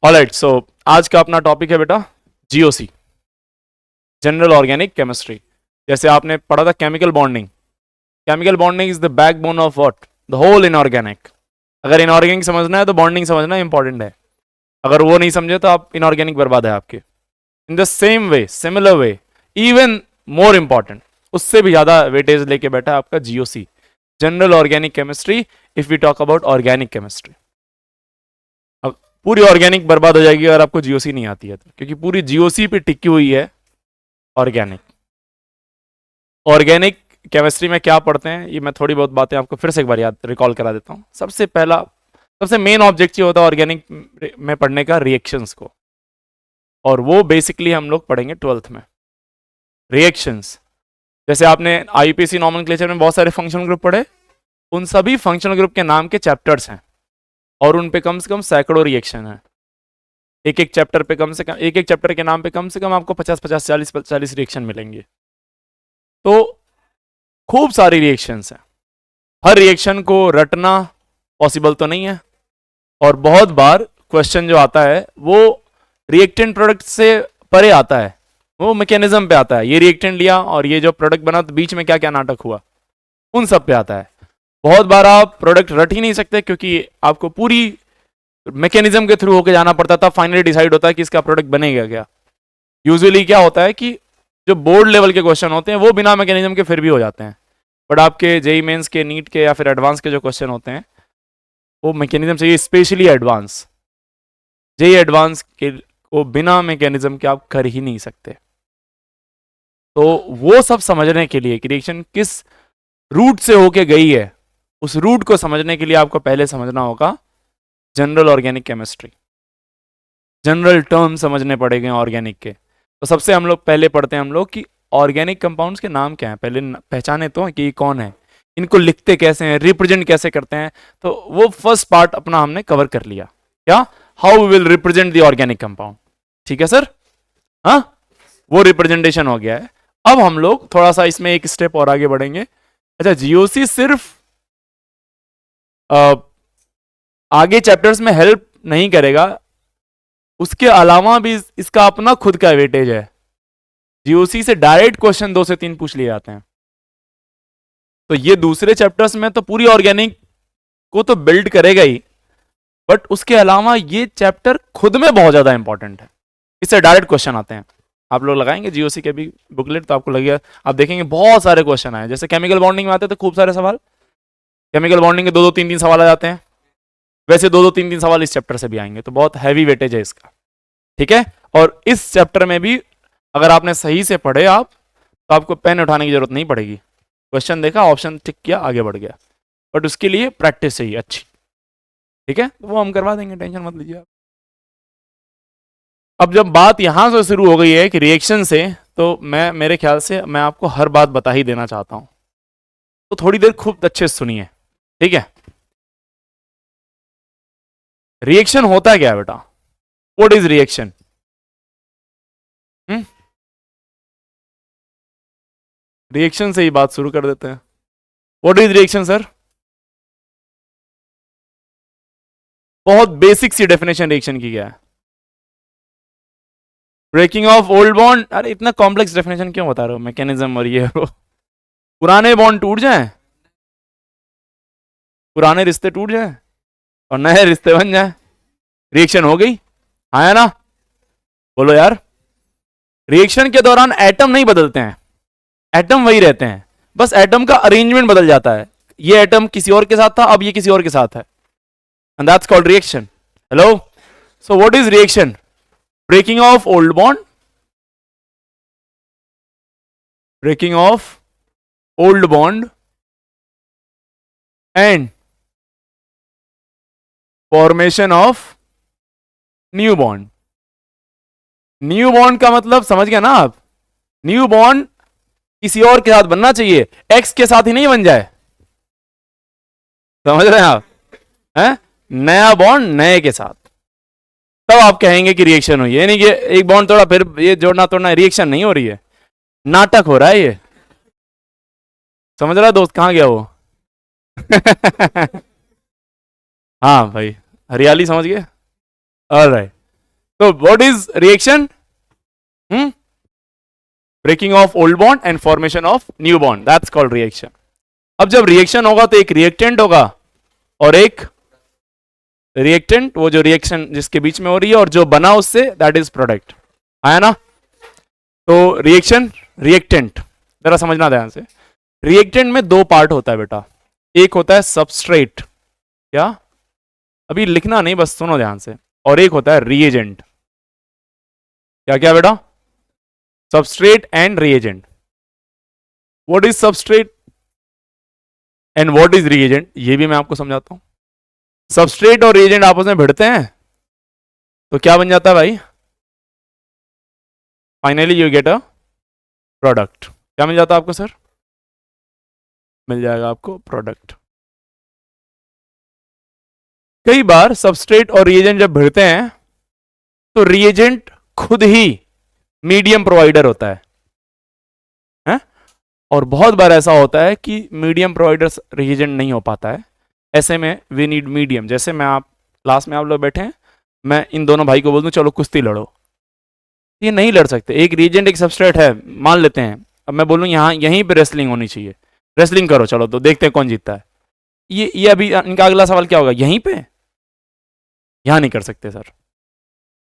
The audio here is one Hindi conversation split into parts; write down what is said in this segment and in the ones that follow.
ऑलराइट, सो आज का अपना टॉपिक है बेटा जीओसी, जनरल ऑर्गेनिक केमिस्ट्री। जैसे आपने पढ़ा था chemical bonding. Chemical bonding is the backbone of what, the whole inorganic. अगर इनऑर्गेनिक समझना है तो बॉन्डिंग समझना इंपॉर्टेंट है। अगर वो नहीं समझे तो आप इनऑर्गेनिक बर्बाद है आपके। In the same way, similar way, even more important, उससे भी ज्यादा वेटेज लेके बैठा है आपका GOC, general organic chemistry. If we talk about organic chemistry, अब पूरी ऑर्गेनिक बर्बाद हो जाएगी अगर आपको जीओसी नहीं आती है तो, क्योंकि पूरी जीओसी पे टिकी हुई है ऑर्गेनिक। ऑर्गेनिक केमिस्ट्री में क्या पढ़ते हैं, ये मैं थोड़ी बहुत बातें आपको फिर से एक बार याद रिकॉल करा देता हूँ। सबसे पहला, सबसे मेन ऑब्जेक्ट ये होता है ऑर्गेनिक में पढ़ने का, रिएक्शंस को। और वो बेसिकली हम लोग पढ़ेंगे 12th में, रिएक्शंस। जैसे आपने आईपीसी नॉमेनक्लेचर में बहुत सारे फंक्शनल ग्रुप पढ़े, उन सभी फंक्शनल ग्रुप के नाम के चैप्टर्स हैं और उन पे कम से कम सैकड़ों रिएक्शन है। एक एक चैप्टर पे कम से कम, एक एक चैप्टर के नाम पे कम से कम आपको 50-50, 40-40 रिएक्शन मिलेंगे। तो खूब सारी रिएक्शंस हैं। हर रिएक्शन को रटना पॉसिबल तो नहीं है, और बहुत बार क्वेश्चन जो आता है वो रिएक्टेंट प्रोडक्ट से परे आता है, वो मैकेनिज्म पे आता है। ये रिएक्टेंट लिया और ये जो प्रोडक्ट बना तो बीच में क्या क्या नाटक हुआ, उन सब पे आता है। बहुत बार आप प्रोडक्ट रट ही नहीं सकते क्योंकि आपको पूरी मैकेनिज्म के थ्रू होकर जाना पड़ता था, फाइनली डिसाइड होता है कि इसका प्रोडक्ट बनेगा क्या। यूजुअली क्या होता है कि जो बोर्ड लेवल के क्वेश्चन होते हैं वो बिना मैकेनिज्म के फिर भी हो जाते हैं, बट आपके जेई मेंस के, नीट के या फिर एडवांस के जो क्वेश्चन होते हैं वो मैकेनिज्म चाहिए, स्पेशली एडवांस। जेई एडवांस के को बिना मैकेनिज्म के आप कर ही नहीं सकते। तो वो सब समझने के लिए कि रिएक्शन किस रूट से होके गई है, उस रूट को समझने के लिए आपको पहले समझना होगा general organic chemistry. General term समझने पड़ेंगे ऑर्गेनिक के। तो सबसे हम लोग पहले पढ़ते हैं हम लोग कि ऑर्गेनिक कंपाउंड्स के नाम क्या हैं, पहले पहचाने तो कि ये कौन है, इनको लिखते कैसे हैं, रिप्रेजेंट कैसे करते हैं। तो वो फर्स्ट पार्ट अपना हमने कवर कर लिया, क्या, how we will represent the organic compound. ठीक है सर, हाँ, वो रिप्रेजेंटेशन हो गया है। अब हम लोग थोड़ा सा इसमें एक स्टेप और आगे बढ़ेंगे। अच्छा, जीओसी सिर्फ आगे चैप्टर्स में हेल्प नहीं करेगा, उसके अलावा भी इसका अपना खुद का वेटेज है। जीओसी से डायरेक्ट क्वेश्चन 2 से 3 पूछ लिए जाते हैं। तो ये दूसरे चैप्टर्स में तो पूरी ऑर्गेनिक को तो बिल्ड करेगा ही, बट उसके अलावा ये चैप्टर खुद में बहुत ज्यादा इंपॉर्टेंट है, इससे डायरेक्ट क्वेश्चन आते हैं। आप लोग लगाएंगे जीओसी के भी बुकलेट तो आपको लगेगा, आप देखेंगे बहुत सारे क्वेश्चन आए। जैसे केमिकल बॉन्डिंग में आते हैं तो खूब सारे सवाल, केमिकल बॉन्डिंग के 2-2, 3-3 सवाल आ जाते हैं। वैसे 2-2, 3-3 सवाल इस चैप्टर से भी आएंगे, तो बहुत हैवी वेटेज है इसका। ठीक है, और इस चैप्टर में भी अगर आपने सही से पढ़े आप, तो आपको पेन उठाने की जरूरत नहीं पड़ेगी। क्वेश्चन देखा, ऑप्शन टिक किया, आगे बढ़ गया। बट उसके लिए प्रैक्टिस चाहिए अच्छी। ठीक है, वो हम करवा देंगे, टेंशन मत लीजिए आप। अब जब बात यहां से शुरू हो गई है कि रिएक्शन से, तो मैं, मेरे ख्याल से मैं आपको हर बात बता ही देना चाहता हूं, तो थोड़ी देर खूब अच्छे से सुनिए। ठीक है, रिएक्शन होता क्या है बेटा, व्हाट इज रिएक्शन? रिएक्शन से ही बात शुरू कर देते हैं। What is reaction sir? बहुत बेसिक सी डेफिनेशन रिएक्शन की क्या है? Breaking of old bond. अरे इतना कॉम्प्लेक्स डेफिनेशन क्यों बता रहे हो, मैकेनिज्म और ये वो। पुराने बॉन्ड टूट जाएं, पुराने रिश्ते टूट जाएं और नए रिश्ते बन जाएं, रिएक्शन हो गई। हाँ ना, बोलो यार। रिएक्शन के दौरान एटम नहीं बदलते हैं, एटम वही रहते हैं, बस एटम का अरेंजमेंट बदल जाता है। ये एटम किसी और के साथ था, अब ये किसी और के साथ है, and that's called reaction. Hello, so what is reaction? Breaking of old bond, breaking of old bond and formation of new bond। New bond का मतलब समझ गया ना आप? न्यू बॉन्ड किसी और के साथ बनना चाहिए, एक्स के साथ ही नहीं बन जाए। समझ रहे हैं आप? हैं, नया बॉन्ड नए के साथ, तब आप कहेंगे कि रिएक्शन हुई है। नहीं कि एक बॉन्ड तोड़ा फिर ये जोड़ना तोड़ना, रिएक्शन नहीं हो रही है, नाटक हो रहा है ये। समझ रहा है दोस्त, कहां गया वो? हाँ भाई, हरियाली समझ गए। ऑलराइट, तो what is reaction? Breaking of old bond and formation of new bond, that's called reaction. अब जब रिएक्शन होगा तो एक रिएक्टेंट होगा और एक रिएक्टेंट, वो जो रिएक्शन जिसके बीच में हो रही है और जो बना उससे, दैट इज प्रोडक्ट. आया ना? तो रिएक्शन, रिएक्टेंट, जरा समझना ध्यान से. रिएक्टेंट में दो पार्ट होता है बेटा. एक होता है सबस्ट्रेट, क्या अभी लिखना नहीं, बस सुनो ध्यान से. और एक होता है रिएजेंट. क्या क्या बेटा? Substrate and reagent. What is substrate and what is reagent, ये भी मैं आपको समझाता हूं. सबस्ट्रेट और रिएजेंट आपस में भिड़ते हैं तो क्या बन जाता है भाई? Finally you get a product. क्या मिल जाता है आपको सर? मिल जाएगा आपको प्रोडक्ट. कई बार सबस्ट्रेट और रिएजेंट जब भिड़ते हैं तो रिएजेंट खुद ही मीडियम प्रोवाइडर होता है? और बहुत बार ऐसा होता है कि मीडियम प्रोवाइडर रिएजेंट नहीं हो पाता है. ऐसे में वी नीड मीडियम. जैसे मैं आप क्लास में आप लोग बैठे हैं, मैं इन दोनों भाई को बोल दूं चलो कुश्ती लड़ो, ये नहीं लड़ सकते. एक रिएजेंट एक सबस्ट्रेट है, मान लेते हैं. अब मैं बोलूं यहाँ यहीं पे रेसलिंग होनी चाहिए, रेसलिंग करो चलो, तो देखते हैं कौन जीतता है. ये अभी इनका अगला सवाल क्या होगा? यहीं पे? यहाँ नहीं कर सकते सर,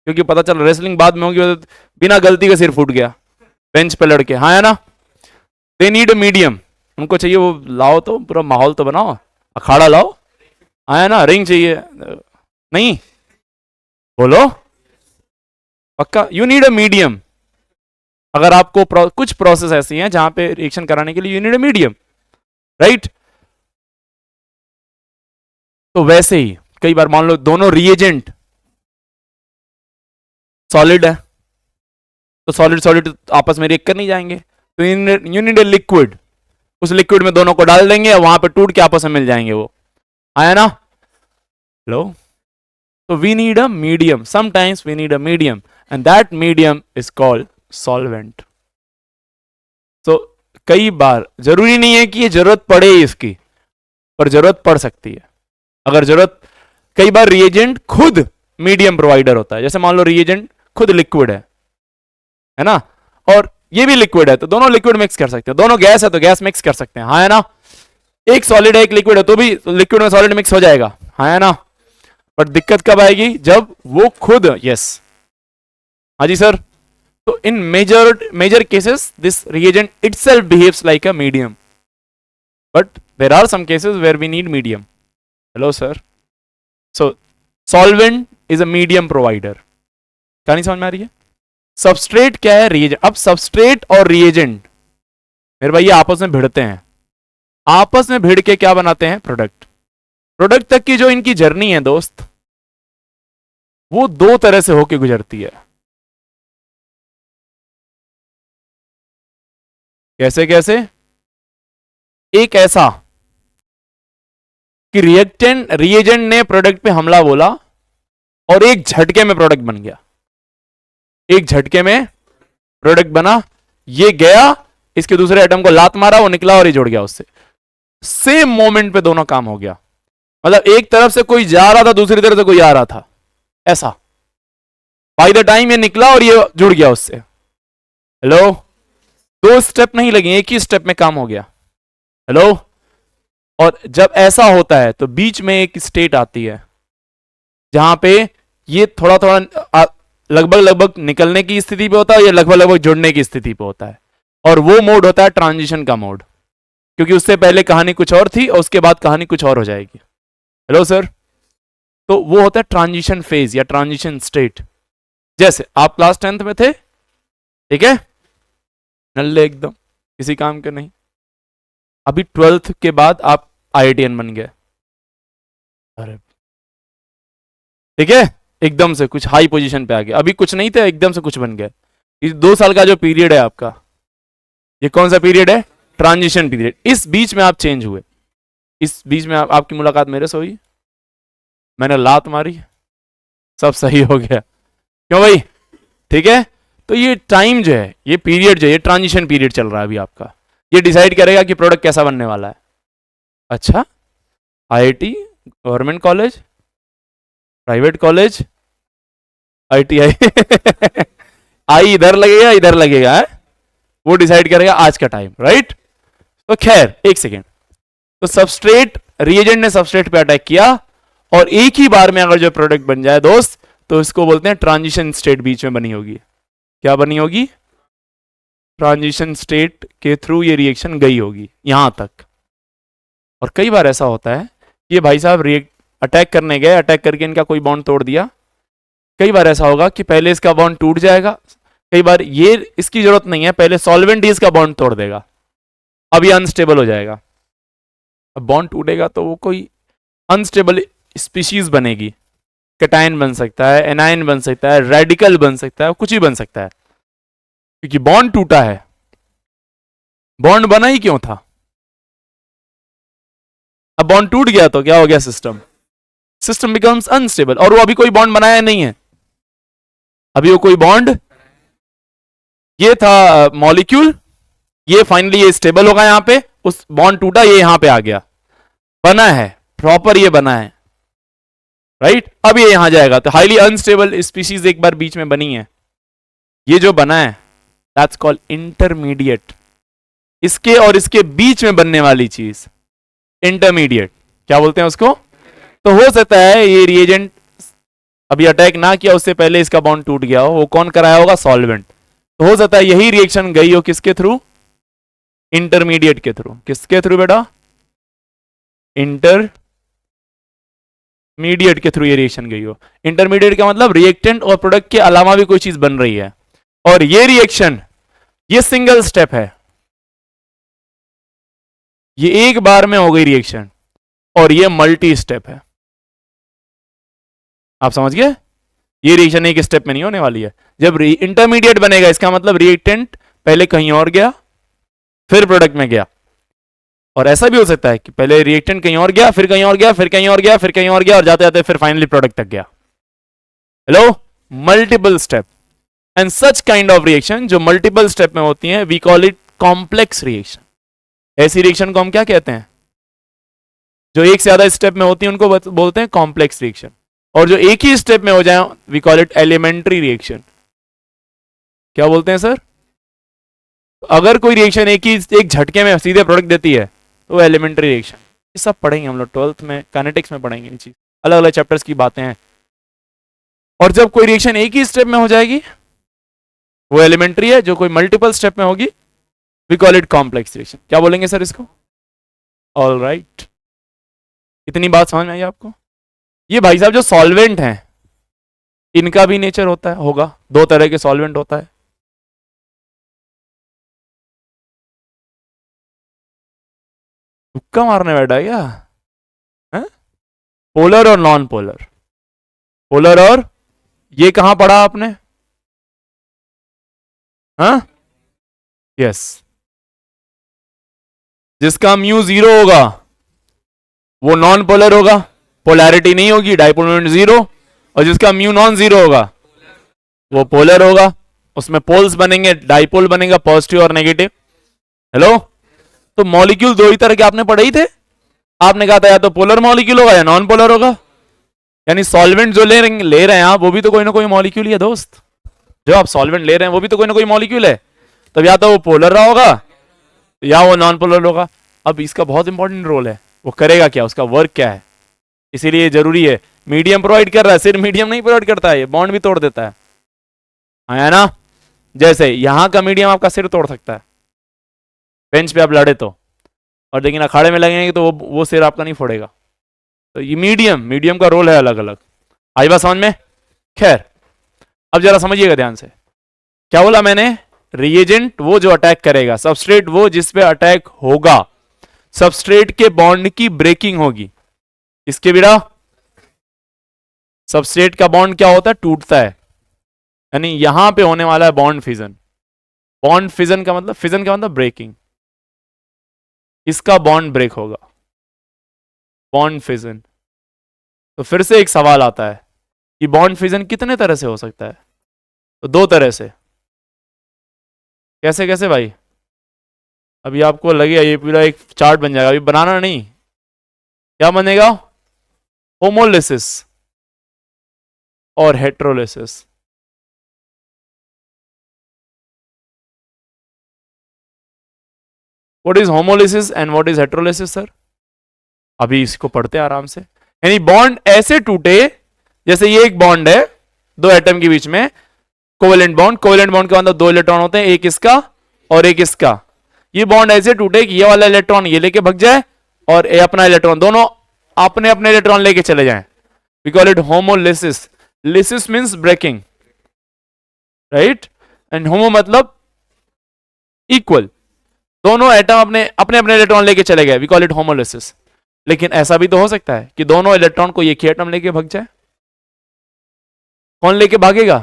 क्योंकि पता चल रेसलिंग बाद में होगी, तो बिना गलती के सिर फूट गया बेंच पे लड़के. हाँ है ना? They need a medium. उनको चाहिए वो लाओ, तो पूरा माहौल तो बनाओ, अखाड़ा लाओ. हाँ है ना? रिंग चाहिए नहीं? बोलो पक्का. You need a medium. अगर आपको कुछ प्रोसेस ऐसी हैं जहां पे रिएक्शन कराने के लिए you need a medium, right? तो वैसे ही कई बार मान लो दोनों रिएजेंट सॉलिड है, तो सॉलिड सॉलिड आपस में रिएक्ट कर नहीं जाएंगे, तो यू नीड ए लिक्विड. उस लिक्विड में दोनों को डाल देंगे और वहां पे टूट के आपस में मिल जाएंगे वो. आया ना? लो, तो we need a medium. Sometimes we need a medium and that medium is called solvent. तो कई बार जरूरी नहीं है कि ये जरूरत पड़े इसकी, पर जरूरत पड़ सकती है. अगर जरूरत, कई बार रिएजेंट खुद मीडियम प्रोवाइडर होता है. जैसे मान लो रिएजेंट खुद लिक्विड है ना, और ये भी लिक्विड है, तो दोनों लिक्विड मिक्स कर सकते हैं. दोनों गैस है तो गैस मिक्स कर सकते हैं. हाँ है ना? एक सॉलिड है एक लिक्विड है, तो भी लिक्विड में सॉलिड मिक्स हो जाएगा. हाँ है ना? बट दिक्कत कब आएगी? जब वो खुद, यस हाँ जी सर. तो in major cases this reagent itself behaves like a medium, but there are some cases where we need medium. Hello sir. So solvent is a medium provider. क्या नहीं समझ में आ रही है? सबस्ट्रेट क्या है? रिएजेंट. अब सबस्ट्रेट और रिएजेंट मेरे भाई आपस में भिड़ते हैं. आपस में भिड़ के क्या बनाते हैं? प्रोडक्ट. प्रोडक्ट तक की जो इनकी जर्नी है दोस्त, वो दो तरह से होके गुजरती है. कैसे कैसे? एक ऐसा कि रिएजेंट ने प्रोडक्ट पे हमला बोला और एक झटके में प्रोडक्ट बन गया. एक झटके में प्रोडक्ट बना, ये गया, इसके दूसरे एटम को लात मारा, वो निकला और ये जुड़ गया उससे. सेम मोमेंट पे दोनों काम हो गया. मतलब एक तरफ से कोई जा रहा था, दूसरी तरफ से कोई आ रहा था, ऐसा. बाय द टाइम ये निकला और ये जुड़ गया उससे. हेलो? दो स्टेप नहीं लगे, एक ही स्टेप में काम हो गया. हेलो? और जब ऐसा होता है तो बीच में एक स्टेट आती है जहां पे ये थोड़ा थोड़ा लगभग लगभग निकलने की स्थिति पे होता है, या लगभग लगभग जुड़ने की स्थिति पे होता है. और वो मोड होता है ट्रांजिशन का मोड, क्योंकि उससे पहले कहानी कुछ और थी और उसके बाद कहानी कुछ और हो जाएगी. Hello sir. तो वो होता है ट्रांजिशन फेज या ट्रांजिशन स्टेट. जैसे आप क्लास 10th में थे, ठीक है, नल्ले एकदम, किसी काम के नहीं. अभी 12th के बाद आप IITian बन गए, अरे ठीक है, एकदम से कुछ हाई पोजीशन पे आ गए. अभी कुछ नहीं थे, एकदम से कुछ बन गए. इस 2 साल का जो पीरियड है आपका, ये कौन सा पीरियड है? Transition period. इस बीच में आप चेंज हुए. इस बीच में आपकी मुलाकात मेरे से हुई, मैंने लात मारी, सब सही हो गया. क्यों भाई? ठीक है. तो ये टाइम जो है, ये पीरियड जो है, ये ट्रांजिशन पीरियड चल रहा है अभी आपका. ये डिसाइड करेगा कि प्रोडक्ट कैसा बनने वाला है. अच्छा, IIT, government college, private college, ITI आई इधर लगेगा इधर लगेगा है? वो डिसाइड करेगा आज का टाइम, राइट? तो खैर एक सेकेंड, तो सबस्ट्रेट, रिएजेंट ने सबस्ट्रेट पे अटैक किया और एक ही बार में अगर जो प्रोडक्ट बन जाए दोस्त, तो इसको बोलते हैं ट्रांजिशन स्टेट बीच में बनी होगी। क्या बनी होगी? ट्रांजिशन स्टेट के थ्रू ये रिएक्शन गई होगी यहां तक। और कई बार ऐसा होता है ये भाई साहब रिएक्ट अटैक करने गए, अटैक करके इनका कोई बॉन्ड तोड़ दिया। कई बार ऐसा होगा कि पहले इसका बॉन्ड टूट जाएगा, कई बार ये इसकी जरूरत नहीं है, पहले सॉल्वेंट ही इसका बॉन्ड तोड़ देगा, अब ये अनस्टेबल हो जाएगा। अब बॉन्ड टूटेगा तो वो कोई अनस्टेबल स्पीशीज बनेगी, कैटायन बन सकता है, एनायन बन सकता है, रेडिकल बन सकता है, कुछ भी बन सकता है, क्योंकि बॉन्ड टूटा है। बॉन्ड बना ही क्यों था? अब बॉन्ड टूट गया तो क्या हो गया? System becomes unstable. और वो अभी कोई बॉन्ड बनाया नहीं है, अभी वो कोई बॉन्ड, ये था मॉलिक्यूल, ये फाइनली ये स्टेबल होगा यहां पे, उस बॉन्ड टूटा, ये यहां पे आ गया, बना है प्रॉपर, ये बना है, राइट? अब ये यहां जाएगा तो हाईली अनस्टेबल स्पीशीज एक बार बीच में बनी है, ये जो बना है दैट्स कॉल्ड इंटरमीडिएट। इसके और इसके बीच में बनने वाली चीज इंटरमीडिएट, क्या बोलते हैं उसको? तो हो सकता है ये रिएजेंट अभी अटैक ना किया, उससे पहले इसका बॉन्ड टूट गया हो, वो कौन कराया होगा? सॉल्वेंट। तो हो सकता है यही रिएक्शन गई हो किसके थ्रू? इंटरमीडिएट के थ्रू। किसके थ्रू बेटा? इंटरमीडिएट के थ्रू ये रिएक्शन गई हो। इंटरमीडिएट का मतलब रिएक्टेंट और प्रोडक्ट के अलावा भी कोई चीज बन रही है, और ये रिएक्शन, ये सिंगल स्टेप है, ये एक बार में हो गई रिएक्शन, और ये मल्टी स्टेप है। आप समझ गए? ये रिएक्शन एक स्टेप में नहीं होने वाली है। जब इंटरमीडिएट बनेगा इसका मतलब रिएक्टेंट पहले कहीं और गया, फिर प्रोडक्ट में गया। और ऐसा भी हो सकता है कि पहले रिएक्टेंट कहीं और गया, फिर कहीं और गया, फिर कहीं और गया, फिर कहीं और गया, और जाते जाते फिर फाइनली प्रोडक्ट तक गया। Hello, multiple step. And such kind of reaction जो मल्टीपल स्टेप में होती हैं, we call it complex reaction. ऐसी रिएक्शन को हम क्या कहते हैं? जो एक से ज्यादा स्टेप में होती है उनको बोलते हैं कॉम्प्लेक्स रिएक्शन, और जो एक ही स्टेप में हो जाए we call it elementary reaction. क्या बोलते हैं सर? अगर कोई रिएक्शन एक झटके में सीधे प्रोडक्ट देती है तो एलिमेंट्री रिएक्शन। ये सब पढ़ेंगे हम लोग 12th में, काइनेटिक्स में पढ़ेंगे ये चीज, अलग अलग चैप्टर्स की बातें हैं। और जब कोई रिएक्शन एक ही स्टेप में हो जाएगी वो एलिमेंट्री है, जो कोई मल्टीपल स्टेप में होगी we call it complex reaction. क्या बोलेंगे सर इसको? ऑल राइट, इतनी बात समझ में आई आपको? ये भाई साहब जो सॉल्वेंट हैं इनका भी नेचर होता है, होगा, दो तरह के सॉल्वेंट होता है। तुक्का मारने बैठा है क्या? पोलर और नॉन पोलर, पोलर और ये कहां पढ़ा आपने? हाँ, यस, जिसका म्यू 0 होगा वो नॉन पोलर होगा, पोलैरिटी नहीं होगी, डाइपोल मोमेंट 0। और जिसका म्यू नॉन 0 होगा वो पोलर होगा, उसमें पोल्स बनेंगे, डाइपोल बनेगा, पॉजिटिव और नेगेटिव। हेलो, तो मॉलिक्यूल दो ही तरह के आपने पढ़े ही थे। आपने कहा था या तो पोलर मॉलिक्यूल होगा या नॉन पोलर होगा, यानी सॉल्वेंट जो ले रहे हैं आप वो भी तो कोई ना कोई मॉलिक्यूल ही है दोस्त। जो आप सॉल्वेंट ले रहे हैं वो भी तो कोई ना कोई मॉलिक्यूल है, तब या तो वो पोलर रहा होगा या वो नॉन पोलर होगा। अब इसका बहुत इंपॉर्टेंट रोल है, वो करेगा क्या, उसका वर्क क्या है, इसीलिए जरूरी है। मीडियम प्रोवाइड कर रहा है, सिर्फ मीडियम नहीं प्रोवाइड करता है, ये बॉन्ड भी तोड़ देता है ना? जैसे यहां का मीडियम आपका सिर तोड़ सकता है, बेंच पे आप लड़े तो, और लेकिन अखाड़े में लगेंगे तो वो सिर आपका नहीं फोड़ेगा। तो ये मीडियम का रोल है अलग अलग। आई बात समझ में? खैर, अब जरा समझिएगा ध्यान से, क्या बोला मैंने? रिएजेंट वो जो अटैक करेगा, सबस्ट्रेट वो जिस पे अटैक होगा, सबस्ट्रेट के बॉन्ड की ब्रेकिंग होगी। इसके बिना सबस्ट्रेट का बॉन्ड क्या होता है? टूटता है, यानी यहां पे होने वाला है बॉन्ड फिजन। बॉन्ड फिजन का मतलब ब्रेकिंग, इसका बॉन्ड ब्रेक होगा, बॉन्ड फिजन। तो फिर से एक सवाल आता है कि बॉन्ड फिजन कितने तरह से हो सकता है? तो दो तरह से। कैसे कैसे भाई? अभी आपको लगेगा ये पूरा एक चार्ट बन जाएगा, अभी बनाना नहीं, क्या बनेगा? होमोलिसिस और heterolysis. What is homolysis and what is heterolysis sir? अभी इसको पढ़ते हैं आराम से। यानी बॉन्ड ऐसे टूटे जैसे ये एक बॉन्ड है दो एटम के बीच में, कोवेलेंट बॉन्ड। कोवेलेंट बॉन्ड के अंदर दो इलेक्ट्रॉन होते हैं, एक इसका और एक इसका। ये बॉन्ड ऐसे टूटे कि ये वाला इलेक्ट्रॉन ये लेके भाग जाए और ये अपना इलेक्ट्रॉन, दोनों अपने अपने इलेक्ट्रॉन लेके चले जाएं। We call it homolysis. Lysis means breaking, right? And homo मतलब इक्वल, दोनों एटम अपने अपने अपने इलेक्ट्रॉन लेके चले गए। We call it homolysis. लेकिन ऐसा भी तो हो सकता है कि दोनों इलेक्ट्रॉन को एक ही एटम लेके भाग जाए। कौन लेके भागेगा?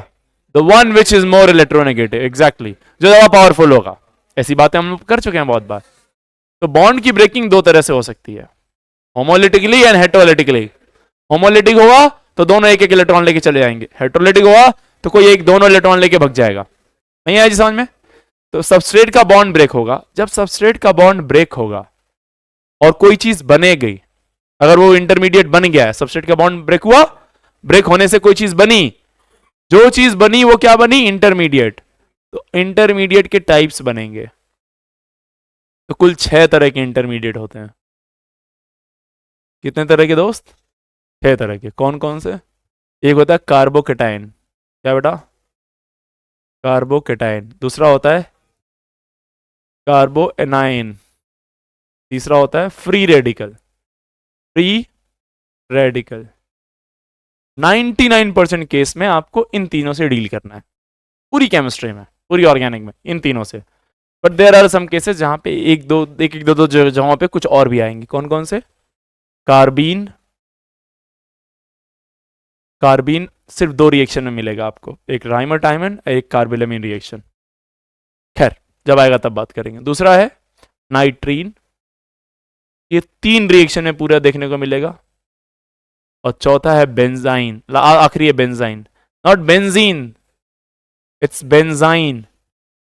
The one which is more electronegative, exactly, जो ज्यादा पावरफुल होगा। ऐसी बातें हम लोग कर चुके हैं बहुत बार। तो बॉन्ड की ब्रेकिंग दो तरह से हो सकती है, होमोलिटिकली एंड हेटेरोलिटिकली। होमोलिटिक हुआ तो दोनों एक एक इलेक्ट्रॉन लेके चले जाएंगे, हेटेरोलिटिक हुआ तो कोई एक दोनों इलेक्ट्रॉन लेके भाग जाएगा। नहीं आया जी समझ में? तो सबस्ट्रेट का बॉन्ड ब्रेक होगा। जब सबस्ट्रेट का बॉन्ड ब्रेक होगा और कोई चीज बने गई, अगर वो इंटरमीडिएट बन गया है, सबस्ट्रेट का बॉन्ड ब्रेक हुआ, ब्रेक होने से कोई चीज बनी, जो चीज बनी वो क्या बनी? इंटरमीडिएट। तो इंटरमीडिएट के टाइप्स बनेंगे। तो कुल 6 तरह के इंटरमीडिएट होते हैं। कितने तरह के दोस्त? 6 तरह के। कौन कौन से? एक होता है कार्बोकेटाइन। क्या बेटा? कार्बोकेटाइन। दूसरा होता है कार्बोएनाइन। तीसरा होता है free radical. Free radical. 99% case में आपको इन तीनों से डील करना है, पूरी केमिस्ट्री में, पूरी ऑर्गेनिक में, इन तीनों से। But there are some cases जहां पे एक दो जगहों पे कुछ और भी आएंगे। कौन कौन से? कार्बीन। कार्बीन सिर्फ 2 रिएक्शन में मिलेगा आपको, एक राइमरटाइमन और एक कार्बिलमिन रिएक्शन। खैर जब आएगा तब बात करेंगे। दूसरा है नाइट्रीन, ये 3 रिएक्शन में पूरा देखने को मिलेगा। और चौथा है बेंजाइन, आखिरी है benzene, not benzene, it's benzene.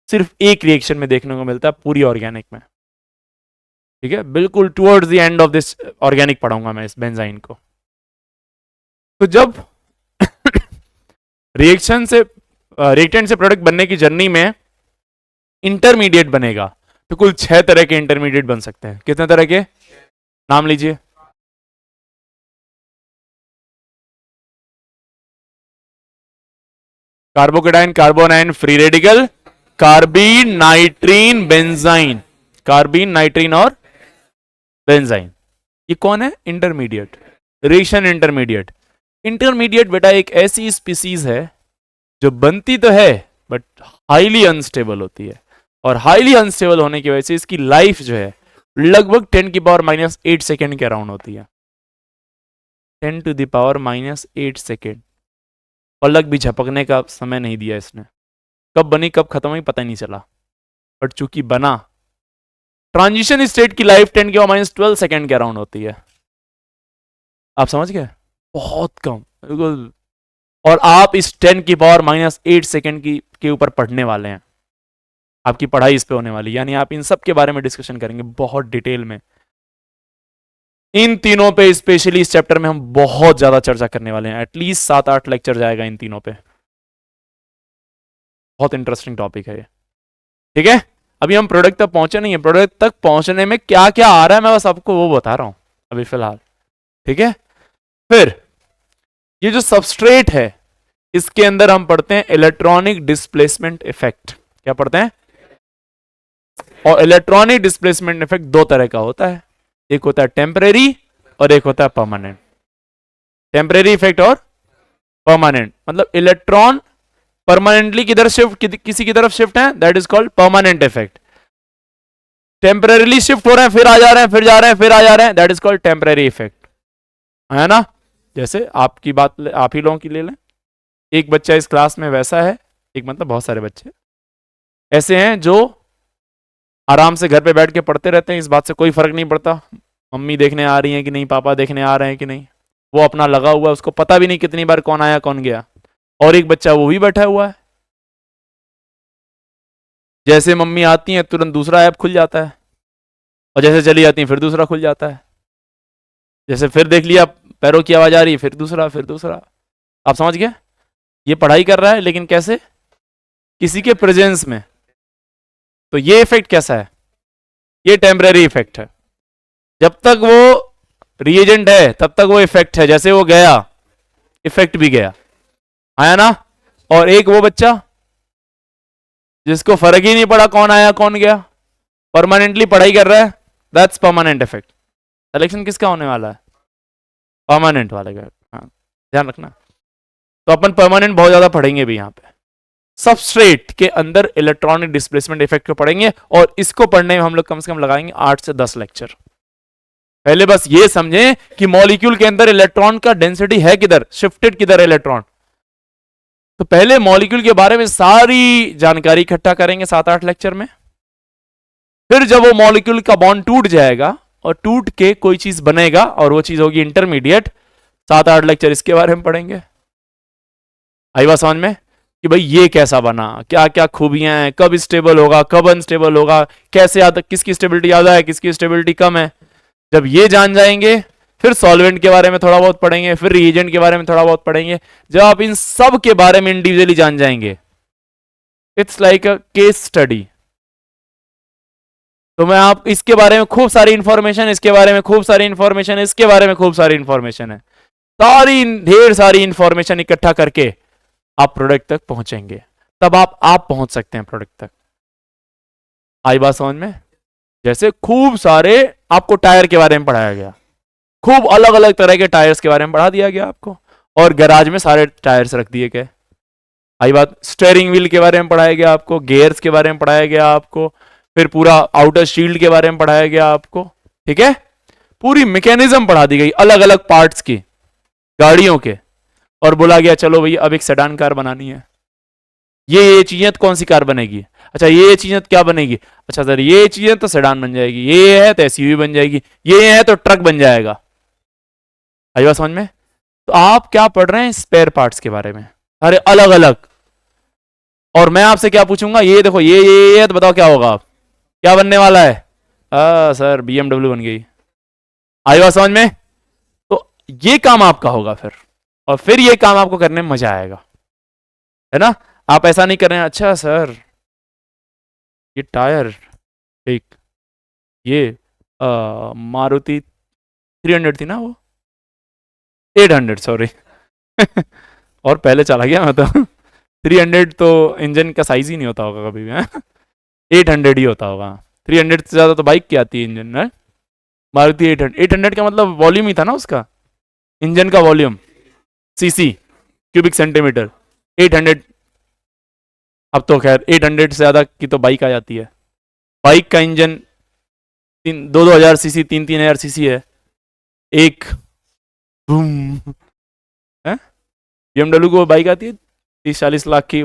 सिर्फ एक रिएक्शन में देखने को मिलता है पूरी ऑर्गेनिक में। ठीक है, बिल्कुल towards the end of this organic पढ़ाऊंगा मैं इस बेंजाइन को। तो जब रिएक्शन से रिएक्टेंट से प्रोडक्ट बनने की जर्नी में इंटरमीडिएट बनेगा, तो कुल 6 तरह के इंटरमीडिएट बन सकते हैं। कितने तरह के? नाम लीजिए। Carbocation, carbanion, free radical, carbene, nitrene, benzyne. Carbene, nitrene और बेंजाइन। ये कौन है? Intermediate, reaction intermediate. इंटरमीडिएट बेटा एक ऐसी स्पीसीज है जो बनती तो है बट हाईली अनस्टेबल होती है, और हाईली अनस्टेबल होने की वजह से इसकी लाइफ जो है लगभग 10⁻⁸ सेकेंड के अराउंड होती है। 10⁻⁸ सेकेंड। पलक भी झपकने का समय नहीं दिया इसने। कब बनी कब खत्म हुई पता ही नहीं चला, बट चूंकि बना, ट्रांजिशन स्टेट की लाइफ 10⁻12 सेकेंड के अराउंड होती है। आप समझ गए? बहुत कम, बिल्कुल। और आप इस 10⁻⁸ सेकेंड की के ऊपर पढ़ने वाले हैं, आपकी पढ़ाई इस पे होने वाली, यानी आप इन सब के बारे में डिस्कशन करेंगे बहुत डिटेल में। इन तीनों पे स्पेशली इस चैप्टर में हम बहुत ज्यादा चर्चा करने वाले हैं। एटलीस्ट 7-8 लेक्चर जाएगा इन तीनों पे। बहुत इंटरेस्टिंग टॉपिक है ये। ठीक है, अभी हम प्रोडक्ट तक पहुंचे नहीं है। प्रोडक्ट तक पहुंचने में क्या क्या आ रहा है मैं बस आपको वो बता रहा हूं अभी फिलहाल। ठीक है, फिर ये जो सबस्ट्रेट है इसके अंदर हम पढ़ते हैं इलेक्ट्रॉनिक डिस्प्लेसमेंट इफेक्ट। क्या पढ़ते हैं? और इलेक्ट्रॉनिक डिस्प्लेसमेंट इफेक्ट 2 तरह का होता है, एक होता है टेम्परेरी और एक होता है परमानेंट। टेम्परेरी इफेक्ट और परमानेंट मतलब इलेक्ट्रॉन परमानेंटली किधर शिफ्ट, किसी की तरफ शिफ्ट है, that is called permanent effect. Temporarily shift हो रहे हैं, फिर आ जा रहे हैं, फिर जा रहे हैं, फिर आ जा रहे हैं, that is called temporary effect. है ना? जैसे आपकी बात आप ही लोगों की ले लें। एक बच्चा इस क्लास में वैसा है, एक मतलब बहुत सारे बच्चे ऐसे हैं जो आराम से घर पे बैठ के पढ़ते रहते हैं, इस बात से कोई फर्क नहीं पड़ता मम्मी देखने आ रही है कि नहीं, पापा देखने आ रहे हैं कि नहीं, वो अपना लगा हुआ है, उसको पता भी नहीं कितनी बार कौन आया कौन गया। और एक बच्चा वो भी बैठा हुआ है, जैसे मम्मी आती है तुरंत दूसरा ऐप खुल जाता है, और जैसे चली जाती है फिर दूसरा खुल जाता है, जैसे फिर देख लिया पैरों की आवाज आ रही है फिर दूसरा, फिर दूसरा। आप समझ गए? ये पढ़ाई कर रहा है लेकिन कैसे? किसी के प्रेजेंस में। तो ये इफेक्ट कैसा है? ये टेम्परेरी इफेक्ट है। जब तक वो रिएजेंट है तब तक वो इफेक्ट है, जैसे वो गया इफेक्ट भी गया, आया ना। और एक वो बच्चा जिसको फर्क ही नहीं पड़ा कौन आया कौन गया, परमानेंटली पढ़ाई कर रहा है, दैट्स परमानेंट इफेक्ट। सिलेक्शन किसका होने वाला है? परमानेंट वाले का। हाँ, ध्यान रखना। तो अपन परमानेंट बहुत ज्यादा पढ़ेंगे भी यहाँ पे। सबस्ट्रेट के अंदर इलेक्ट्रॉनिक डिस्प्लेसमेंट इफेक्ट को पढ़ेंगे, और इसको पढ़ने में हम लोग कम से कम लगाएंगे 8 से 10 लेक्चर। पहले बस ये समझें कि मॉलिक्यूल के अंदर इलेक्ट्रॉन का डेंसिटी है किधर, शिफ्टेड किधर है इलेक्ट्रॉन। तो पहले मॉलिक्यूल के बारे में सारी जानकारी इकट्ठा करेंगे 7-8 लेक्चर में। फिर जब वो मॉलिक्यूल का बॉन्ड टूट जाएगा और टूट के कोई चीज बनेगा और वो चीज होगी इंटरमीडिएट, 7-8 लेक्चर इसके बारे में पढ़ेंगे। आई बात समझ में कि भाई ये कैसा बना, क्या क्या खूबियां हैं, कब स्टेबल होगा कब अनस्टेबल होगा, कैसे आता, किसकी स्टेबिलिटी ज्यादा है किसकी स्टेबिलिटी कम है। जब ये जान जाएंगे फिर सॉल्वेंट के बारे में थोड़ा बहुत पढ़ेंगे, फिर रिएजेंट के बारे में थोड़ा बहुत पढ़ेंगे। जब आप इन सब के बारे में इंडिविजुअली जान जाएंगे, it's like a case study. तो मैं आप इसके बारे में खूब सारी इंफॉर्मेशन, इसके बारे में खूब सारी इंफॉर्मेशन, इसके बारे में खूब सारी इंफॉर्मेशन है, सारी ढेर सारी इंफॉर्मेशन इकट्ठा करके आप प्रोडक्ट तक पहुंचेंगे। तब आप पहुंच सकते हैं प्रोडक्ट तक। आई बात समझ में? जैसे खूब सारे आपको टायर के बारे में पढ़ाया गया, खूब अलग अलग तरह के टायर्स के बारे में पढ़ा दिया गया आपको, और गैराज में सारे टायर्स रख दिए गए। आई बात। स्टेयरिंग व्हील के बारे में पढ़ाया गया आपको, गियर्स के बारे में पढ़ाया गया आपको, फिर पूरा आउटर शील्ड के बारे में पढ़ाया गया आपको। ठीक है, पूरी मैकेनिज्म पढ़ा दी गई अलग अलग पार्ट्स की गाड़ियों के, और बोला गया चलो भैया अब एक सेडान कार बनानी है, ये चीजें तो कौन सी कार बनेगी, अच्छा ये चीजें तो क्या बनेगी, अच्छा सर ये चीजें तो सेडान बन जाएगी, ये है तो एसयूवी बन जाएगी, ये है तो ट्रक बन जाएगा। आई बात समझ में? तो आप क्या पढ़ रहे हैं? स्पेयर पार्ट्स के बारे में, अरे अलग अलग। और मैं आपसे क्या पूछूंगा, ये देखो ये तो बताओ क्या होगा, आप क्या बनने वाला है? सर BMW बन गई। आई बात समझ में? तो ये काम आपका होगा फिर, और फिर ये काम आपको करने में मजा आएगा, है ना। आप ऐसा नहीं कर रहे हैं, अच्छा सर ये टायर एक, ये मारुति 300 थी ना, वो 800 सॉरी और पहले चला गया मैं तो 300 तो इंजन का साइज ही नहीं होता होगा कभी भी, 800 ही होता होगा। 300 से ज़्यादा तो बाइक की आती है इंजन है। मारुति 800 का मतलब वॉल्यूम ही था ना उसका, इंजन का वॉल्यूम, सीसी क्यूबिक सेंटीमीटर 800। अब तो खैर 800 से ज़्यादा की तो बाइक आ जाती है। बाइक का इंजन 2-2000 सीसी 3-3000 सीसी है एक, बूम है। BMW को बाइक आती है 30-40 लाख की,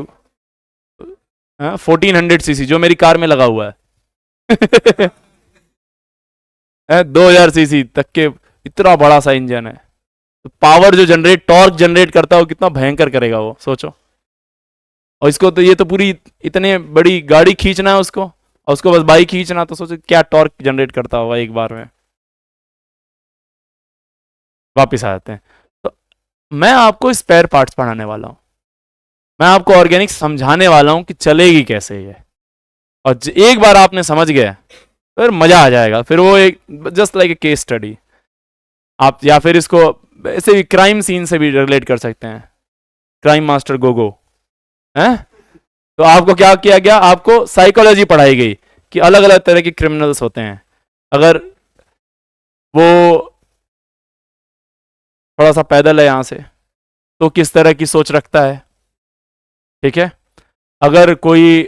1400 सीसी जो मेरी कार में लगा हुआ है 2000 सीसी तक के, इतना बड़ा सा इंजन है। तो पावर जो जनरेट, टॉर्क जनरेट करता है वो कितना भयंकर करेगा वो, सोचो। और इसको तो, ये तो पूरी इतने बड़ी गाड़ी खींचना है उसको, और उसको बस बाइक खींचना, तो सोचो क्या टॉर्क जनरेट करता होगा एक बार में। वापिस आ जाते हैं। तो मैं आपको स्पेयर पार्ट्स पढ़ाने वाला हूं, मैं आपको ऑर्गेनिक समझाने वाला हूं कि चलेगी कैसे ये, और एक बार आपने समझ गए फिर मजा आ जाएगा। फिर वो एक just like a case study आप, या फिर इसको ऐसे भी क्राइम सीन से भी रिलेट कर सकते हैं, क्राइम मास्टर गोगो है। तो आपको क्या किया गया, आपको साइकोलॉजी पढ़ाई गई कि अलग अलग तरह के क्रिमिनल्स होते हैं, अगर वो थोड़ा सा पैदल है यहाँ से तो किस तरह की सोच रखता है। ठीक है, अगर कोई,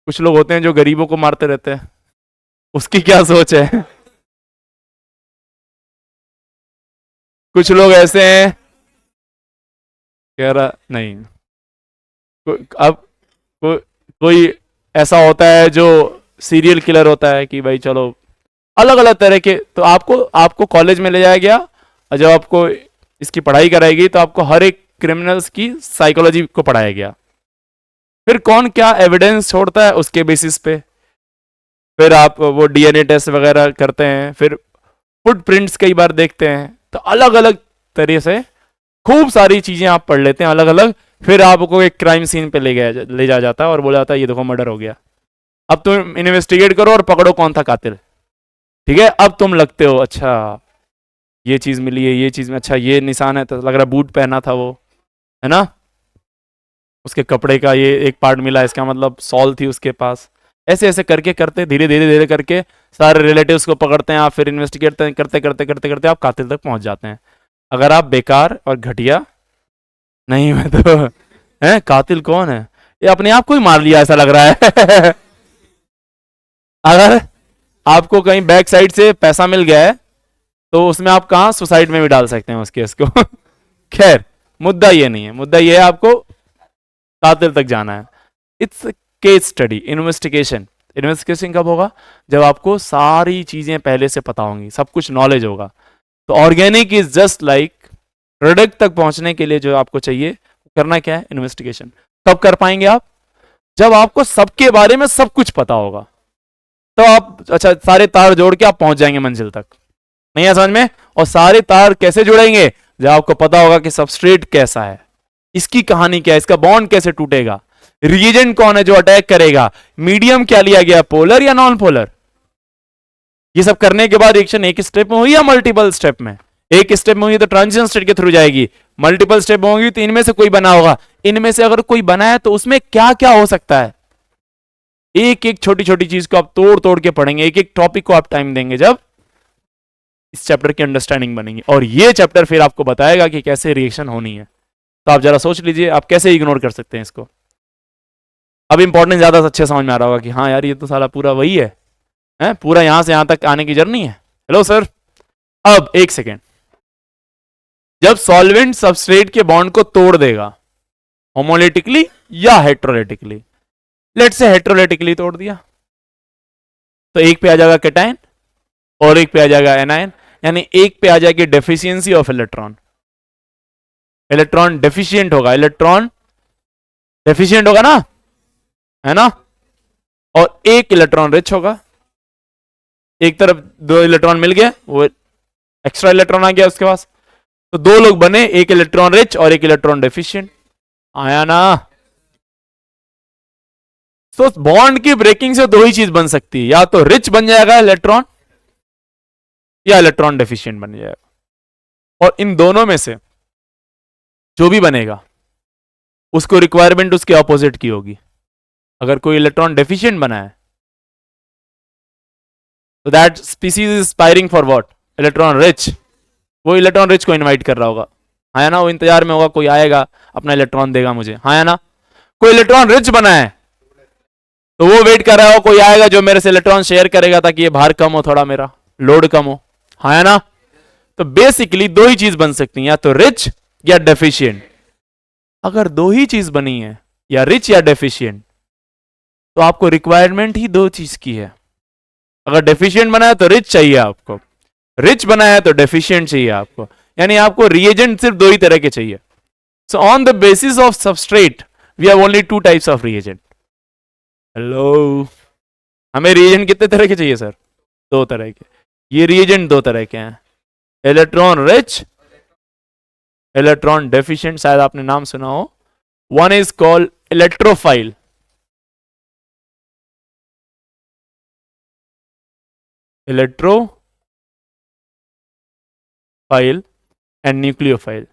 कुछ लोग होते हैं जो गरीबों को मारते रहते हैं, उसकी क्या सोच है कुछ लोग ऐसे हैं, कह रहा नहीं, अब कोई ऐसा होता है जो सीरियल किलर होता है कि भाई चलो अलग अलग तरह के। तो आपको कॉलेज में ले जाया गया, और जब आपको इसकी पढ़ाई कराएगी तो आपको हर एक क्रिमिनल्स की साइकोलॉजी को पढ़ाया गया, फिर कौन क्या एविडेंस छोड़ता है उसके बेसिस पे, फिर आप वो DNA टेस्ट वगैरह करते हैं, फिर फुटप्रिंट्स कई बार देखते हैं। तो अलग अलग तरह से खूब सारी चीजें आप पढ़ लेते हैं अलग अलग, फिर आपको एक क्राइम सीन पे ले जा जाता है और बोला जाता है ये देखो मर्डर हो गया। अब तुम इन्वेस्टिगेट करो और पकड़ो कौन था कातिल। ठीक है, अब तुम लगते हो अच्छा ये चीज मिली है, ये चीज में अच्छा ये निशान है, तो लग रहा है बूट पहना था वो, है ना, उसके कपड़े का ये एक पार्ट मिला, इसका मतलब सॉल थी उसके पास। ऐसे ऐसे करके करते धीरे धीरे धीरे करके सारे रिलेटिव्स को पकड़ते हैं आप, फिर इन्वेस्टिगेट करते करते करते करते आप कातिल तक पहुंच जाते हैं। अगर आप बेकार और घटिया नहीं, मैं तो है कातिल कौन है, ये अपने आप को ही मार लिया ऐसा लग रहा है। अगर आपको कहीं बैक साइड से पैसा मिल गया है तो उसमें आप कहा सुसाइड में भी डाल सकते हैं उस केस को। खैर मुद्दा ये नहीं है, मुद्दा ये है आपको कातिल तक जाना है। It's case study, investigation. Investigation कब होगा, जब आपको सारी चीजें पहले से पता होंगी, सब कुछ नॉलेज होगा। तो organic is just like product तक पहुंचने के लिए जो आपको चाहिए करना क्या है, इन्वेस्टिगेशन। कब कर पाएंगे आप, जब आपको सबके बारे में सब कुछ पता होगा, तो आप अच्छा सारे तार जोड़ के आप पहुंच जाएंगे मंजिल तक। नहीं है समझ में? और सारे तार कैसे जुड़ेंगे, जब आपको पता होगा कि सबस्ट्रेट कैसा है, इसकी कहानी क्या है, इसका बॉन्ड कैसे टूटेगा, रिएजेंट कौन है जो अटैक करेगा, मीडियम क्या लिया गया, पोलर या नॉन पोलर। ये सब करने के बाद रिएक्शन एक स्टेप में हुई या मल्टीपल स्टेप में, एक स्टेप में हुई तो ट्रांजिशन स्टेट के थ्रू जाएगी, मल्टीपल स्टेप में होगी तो इनमें से कोई बना होगा। इनमें से अगर कोई बना है तो उसमें क्या क्या हो सकता है, एक एक छोटी छोटी चीज को आप तोड़ तोड़ के पढ़ेंगे, एक एक टॉपिक को आप टाइम देंगे, जब इस चैप्टर की अंडरस्टैंडिंग बनेगी। और ये चैप्टर फिर आपको बताएगा कि कैसे रिएक्शन होनी है। तो आप जरा सोच लीजिए आप कैसे इग्नोर कर सकते हैं इसको। अब इंपॉर्टेंस ज्यादा अच्छे समझ में आ रहा होगा कि हाँ यार ये तो साला पूरा वही है, पूरा यहां से यहां तक आने की जर्नी है। हेलो सर, अब एक सेकेंड, जब सॉल्वेंट सबस्ट्रेट के बॉन्ड को तोड़ देगा होमोलिटिकली या हेट्रोलिटिकली, लेट से हेट्रोलिटिकली तोड़ दिया, तो एक पे आ जाएगा कैटायन और एक पे आ जाएगा एनायन, यानी एक पे आ जाएगी deficiency of electron, electron deficient होगा, इलेक्ट्रॉन डेफिशिएंट होगा ना, है ना, और एक इलेक्ट्रॉन रिच होगा। एक तरफ दो इलेक्ट्रॉन मिल गया, वो एक्स्ट्रा इलेक्ट्रॉन आ गया उसके पास, तो दो लोग बने, एक इलेक्ट्रॉन रिच और एक इलेक्ट्रॉन डेफिशिएंट। आया ना? तो बॉन्ड की ब्रेकिंग से दो ही चीज बन सकती है, या तो रिच बन जाएगा इलेक्ट्रॉन या इलेक्ट्रॉन डेफिशिएंट बन जाएगा। और इन दोनों में से जो भी बनेगा उसको रिक्वायरमेंट उसके ऑपोजिट की होगी। अगर कोई इलेक्ट्रॉन डेफिशिएंट बना है तो that species is aspiring for what, electron rich. वो इलेक्ट्रॉन रिच को इनवाइट कर रहा होगा, हाँ या ना, वो इंतजार में होगा कोई आएगा अपना इलेक्ट्रॉन देगा मुझे, हाँ या ना। कोई इलेक्ट्रॉन रिच बना है तो वो वेट कर रहा हो कोई आएगा जो मेरे से इलेक्ट्रॉन शेयर करेगा ताकि ये भार कम हो, थोड़ा मेरा लोड कम हो, हाँ या ना। तो बेसिकली दो ही चीज बन सकती है, या तो रिच या डेफिशिएंट। अगर दो ही चीज बनी है, या रिच या डेफिशिएंट, तो आपको रिक्वायरमेंट ही दो चीज की है। अगर डेफिशिएंट बना है तो रिच चाहिए आपको, रिच बना है तो डेफिशिएंट चाहिए आपको, यानी आपको रिएजेंट सिर्फ दो ही तरह के चाहिए। So on the basis of substrate we have only two types of reagent. Hello, हमें रिएजेंट कितने तरह के चाहिए सर? दो तरह के। ये रिएजेंट दो तरह के हैं, इलेक्ट्रॉन रिच, इलेक्ट्रॉन डेफिशिएंट। शायद आपने नाम सुना हो, one is called electrophile, electrophile and nucleophile.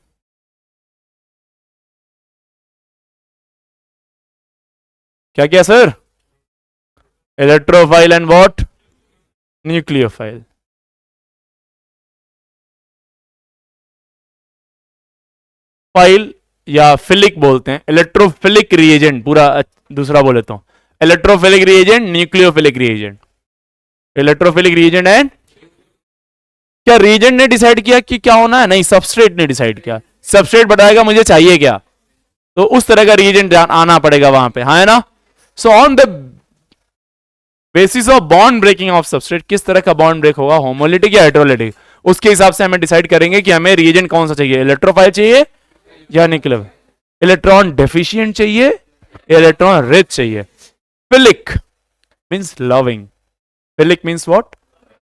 क्या क्या sir? Electrophile and what? Nucleophile. File या फिलिक बोलते हैं, इलेक्ट्रोफिलिक रिएजेंट, पूरा दूसरा बोले तो electrophilic reagent, nucleophilic reagent. Electrophilic reagent and क्या रिएजेंट ने डिसाइड किया कि क्या होना है? नहीं, सबस्ट्रेट ने डिसाइड किया। सबस्ट्रेट बताएगा मुझे चाहिए क्या, तो उस तरह का रिएजेंट आना पड़ेगा वहां पे, हाँ है ना। So on the basis of bond breaking of substrate, किस तरह का बॉन्ड ब्रेक होगा, होमोलिटिक या हेटेरोलिटिक, उसके हिसाब से हमें डिसाइड करेंगे कि हमें रिएजेंट कौन सा चाहिए, इलेक्ट्रोफाइल चाहिए या न्यूक्लियर, इलेक्ट्रॉन डेफिशिएंट चाहिए, इलेक्ट्रॉन रिच चाहिए। Philic means loving, philic means what,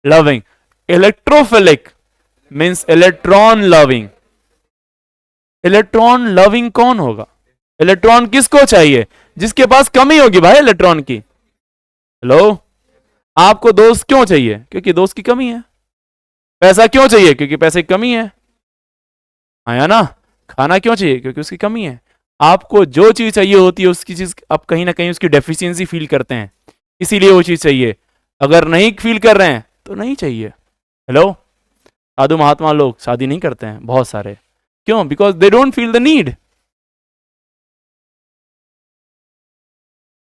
loving. Electrophilic means electron loving. Electron loving कौन होगा? इलेक्ट्रॉन किसको चाहिए? जिसके पास कमी होगी भाई इलेक्ट्रॉन की। हेलो, आपको दोस्त क्यों चाहिए? क्योंकि दोस्त की कमी है। पैसा क्यों चाहिए? क्योंकि पैसे की कमी है। आया ना? खाना क्यों चाहिए? क्योंकि उसकी कमी है। आपको जो चीज चाहिए होती है उसकी चीज आप कहीं ना कहीं उसकी डेफिशिएंसी फील करते हैं, इसीलिए वो चीज चाहिए। अगर नहीं फील कर रहे हैं तो नहीं चाहिए। हेलो, साधु महात्मा लोग शादी नहीं करते हैं बहुत सारे, क्यों? Because they don't feel the need.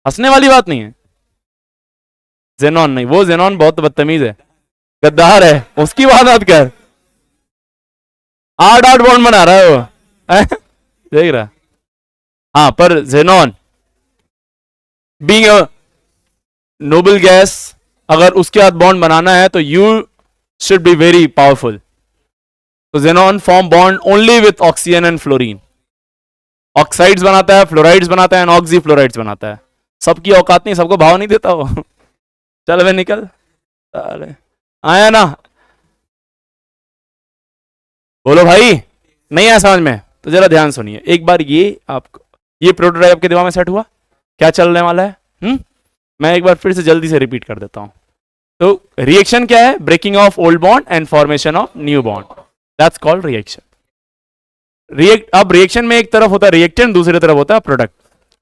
हंसने वाली बात नहीं है। जेनॉन नहीं, वो जेनॉन बहुत बदतमीज है, गद्दार है, उसकी बात मत कर। 8 बॉन्ड बना रहा है वो देख रहा। हाँ, पर xenon being a noble gas, अगर उसके साथ बॉन्ड बनाना है तो you should be very powerful. तो xenon form bond only with oxygen and fluorine. Oxides बनाता है, फ्लोराइड्स बनाता है, एंड ऑक्सी फ्लोराइड्स बनाता है। सबकी औकात नहीं, सबको भाव नहीं देता वो चल वे निकल। अरे आया ना? बोलो भाई, नहीं आया समझ में? तो जरा ध्यान सुनिए एक बार। ये आपको ये प्रोटोटाइप आपके दिमाग में सेट हुआ क्या चलने वाला है? मैं एक बार फिर से जल्दी से रिपीट कर देता हूं। तो रिएक्शन क्या है? Breaking of old bond and formation of new bond, that's called reaction. अब रिएक्शन में एक तरफ होता है रिएक्टेंट, दूसरी तरफ होता है प्रोडक्ट।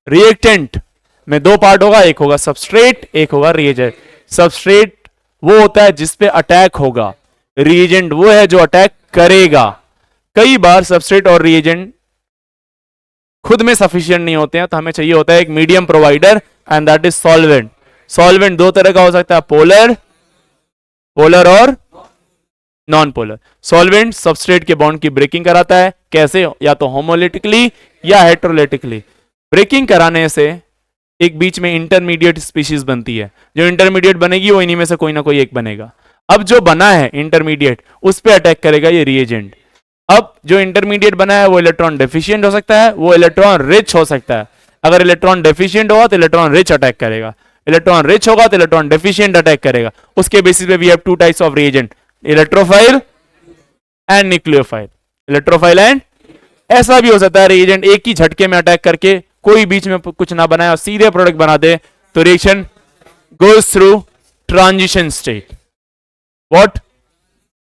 रिएक्टेंट में दो पार्ट होगा, एक होगा सबस्ट्रेट, एक होगा रिएजेंट। सबस्ट्रेट वो होता है जिसपे अटैक होगा, रिएजेंट वो है जो अटैक करेगा। कई बार सबस्ट्रेट और रिएजेंट खुद में सफिशिएंट नहीं होते हैं, तो हमें चाहिए होता है एक medium provider, and that is solvent. Solvent दो तरह का हो सकता है, पोलर और नॉन पोलर। सॉल्वेंट सबस्ट्रेट के बॉन्ड की ब्रेकिंग कराता है। कैसे? या तो होमोलिटिकली या हेट्रोलिटिकली। ब्रेकिंग कराने से एक बीच में इंटरमीडिएट स्पीशीज बनती है। जो इंटरमीडिएट बनेगी वो इन्हीं में से कोई ना कोई एक बनेगा। अब जो बना है इंटरमीडिएट, उस पर अटैक करेगा ये रिएजेंट। अब जो इंटरमीडिएट बना है वो इलेक्ट्रॉन डेफिशिएंट हो सकता है, वो इलेक्ट्रॉन रिच हो सकता है। अगर इलेक्ट्रॉन डेफिशिएंट होगा तो इलेक्ट्रॉन रिच अटैक करेगा, इलेक्ट्रॉन रिच होगा तो इलेक्ट्रॉन डेफिशिएंट अटैक करेगा। उसके बेसिस पे we have two types of reagent, electrophile and nucleophile. Electrophile and ऐसा भी हो सकता है रिएजेंट एक ही झटके में अटैक करके कोई बीच में कुछ ना बनाए और सीधे प्रोडक्ट बना दे, तो reaction goes through transition state. What?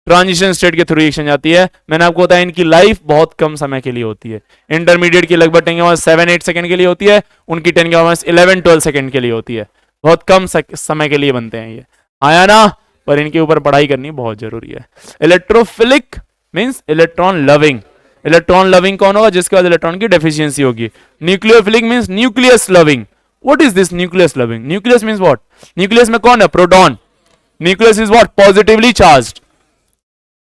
Transition state के थ्रू रिएक्शन जाती है। मैंने आपको बताया इनकी लाइफ बहुत कम समय के लिए होती है। इंटरमीडिएट की लगभग 10⁻7-8 सेकंड के लिए होती है, उनकी 10⁻11-12 सेकंड के लिए होती है। बहुत कम समय के लिए बनते हैं ये। आया ना? पर इनके ऊपर पढ़ाई करनी बहुत जरूरी है। Electrophilic means electron loving. Electron loving कौन होगा? जिसके बाद इलेक्ट्रॉन की डेफिशिएंसी होगी। Nucleophilic means nucleus loving. What is this nucleus loving? Nucleus means what? Nucleus में कौन है? Proton. Nucleus is what? Positively charged.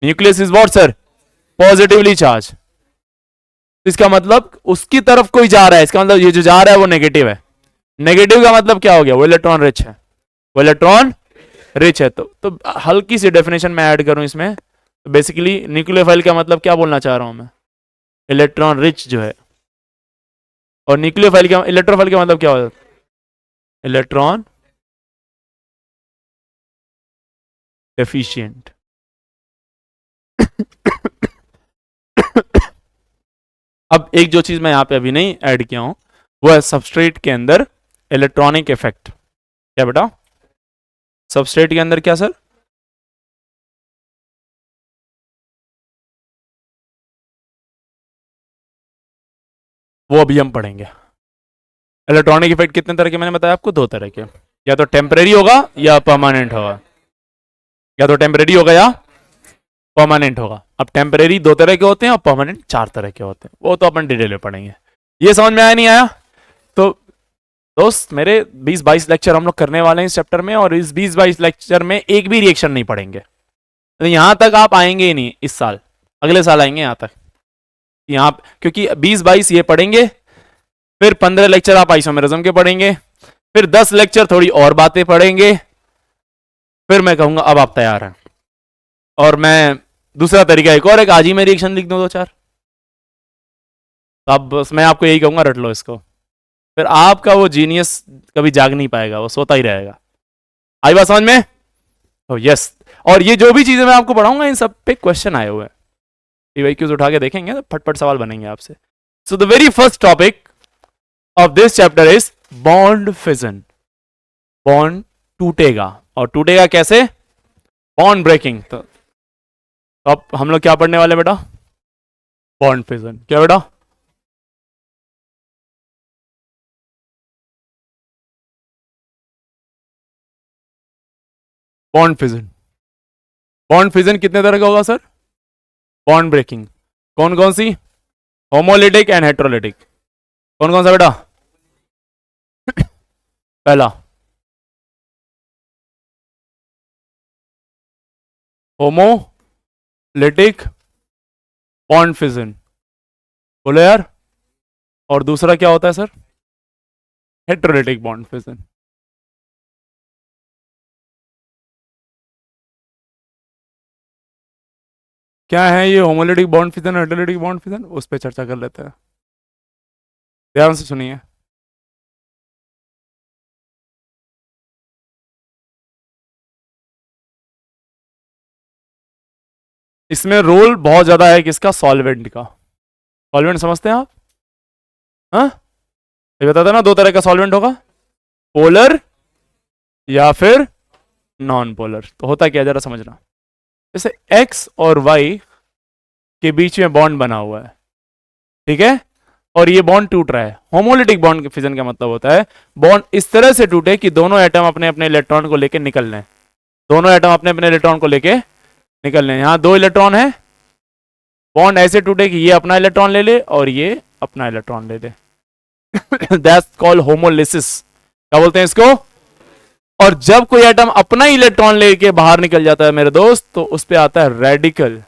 Nucleus is what sir? Positively charge. इसका मतलब उसकी तरफ कोई जा रहा है, इसका मतलब ये जो जा रहा है वो नेगेटिव है। नेगेटिव का मतलब क्या हो गया? वो इलेक्ट्रॉन रिच है, वो इलेक्ट्रॉन रिच है। तो हल्की सी डेफिनेशन मैं ऐड करूं इसमें, तो बेसिकली न्यूक्लियोफाइल का मतलब क्या बोलना चाह रहा हूं मैं? इलेक्ट्रॉन रिच जो है। और न्यूक्लियोफाइल का, इलेक्ट्रोफाइल का मतलब क्या होता है? Electron deficient. अब एक जो चीज मैं यहां पे अभी नहीं ऐड किया हूं वो है सबस्ट्रेट के अंदर इलेक्ट्रॉनिक इफेक्ट। क्या बेटा? सबस्ट्रेट के अंदर क्या सर? वो अभी हम पढ़ेंगे। इलेक्ट्रॉनिक इफेक्ट कितने तरह के मैंने बताया आपको? 2 तरह के, या तो टेम्परेरी होगा या परमानेंट होगा। या तो टेम्परेरी होगा या परमानेंट होगा। अब टेम्परेरी 2 तरह के होते हैं और परमानेंट 4 तरह के होते हैं, वो तो अपन डिटेल में पढ़ेंगे। ये समझ में आया नहीं आया? तो दोस्त मेरे 20-22 लेक्चर हम लोग करने वाले हैं इस चैप्टर में, और इस 20-22 लेक्चर में एक भी रिएक्शन नहीं पढ़ेंगे। तो यहां तक आप आएंगे ही नहीं इस साल, अगले साल आएंगे यहां तक। यहाँ क्योंकि 20-22 ये पढ़ेंगे, फिर 15 लेक्चर आप आइसोमेरिज्म के पढ़ेंगे, फिर 10 लेक्चर थोड़ी और बातें पढ़ेंगे, फिर मैं कहूंगा अब आप तैयार हैं। और मैं दूसरा तरीका एक और, एक आज ही मैं रिएक्शन लिख दूं 2-4, तो अब बस मैं आपको यही कहूंगा रट लो इसको। फिर आपका वो जीनियस कभी जाग नहीं पाएगा, वो सोता ही रहेगा। आई बात समझ में? तो यस, और ये जो भी चीजें मैं आपको पढ़ाऊंगा इन सब पे क्वेश्चन आए हुए हैं। पीवाईक्यूज उठा के देखेंगे तो फटफट सवाल बनेंगे आपसे। So the very first topic of this chapter is bond fission. Bond टूटेगा, और टूटेगा कैसे? Bond breaking. तो अब हम लोग क्या पढ़ने वाले बेटा? Bond fission. क्या बेटा? Bond fission. बॉन्ड फिजन कितने तरह का होगा सर? बॉन्ड ब्रेकिंग कौन कौन सी? Homolytic and heterolytic. कौन कौन सा बेटा? पहला होमोलिटिक बॉन्ड फिजन, बोलो यार। और दूसरा क्या होता है सर? Heterolytic bond fission. क्या है ये homolytic bond fission, heterolytic bond fission? उस पर चर्चा कर लेते हैं, ध्यान से सुनिए। इसमें रोल बहुत ज्यादा है किसका? सॉल्वेंट का। सॉल्वेंट समझते हैं आप? हाँ, ये बताता ना, दो तरह का सॉल्वेंट होगा, पोलर या फिर नॉन पोलर। तो होता क्या, जरा समझना। जैसे एक्स और वाई के बीच में बॉन्ड बना हुआ है, ठीक है, और ये बॉन्ड टूट रहा है। होमोलिटिक बॉन्ड फिजन का मतलब होता है बॉन्ड इस तरह से टूटे कि दोनों एटम अपने अपने इलेक्ट्रॉन को लेके निकल लें। दोनों एटम अपने अपने इलेक्ट्रॉन को लेके निकल लें। यहां दो इलेक्ट्रॉन है, बॉन्ड ऐसे टूटे कि ये अपना इलेक्ट्रॉन ले ले और ये अपना इलेक्ट्रॉन ले ले। That's called homolysis. क्या बोलते हैं इसको? और जब कोई एटम अपना इलेक्ट्रॉन लेके बाहर निकल जाता है मेरे दोस्त, तो उस पे आता है रेडिकल।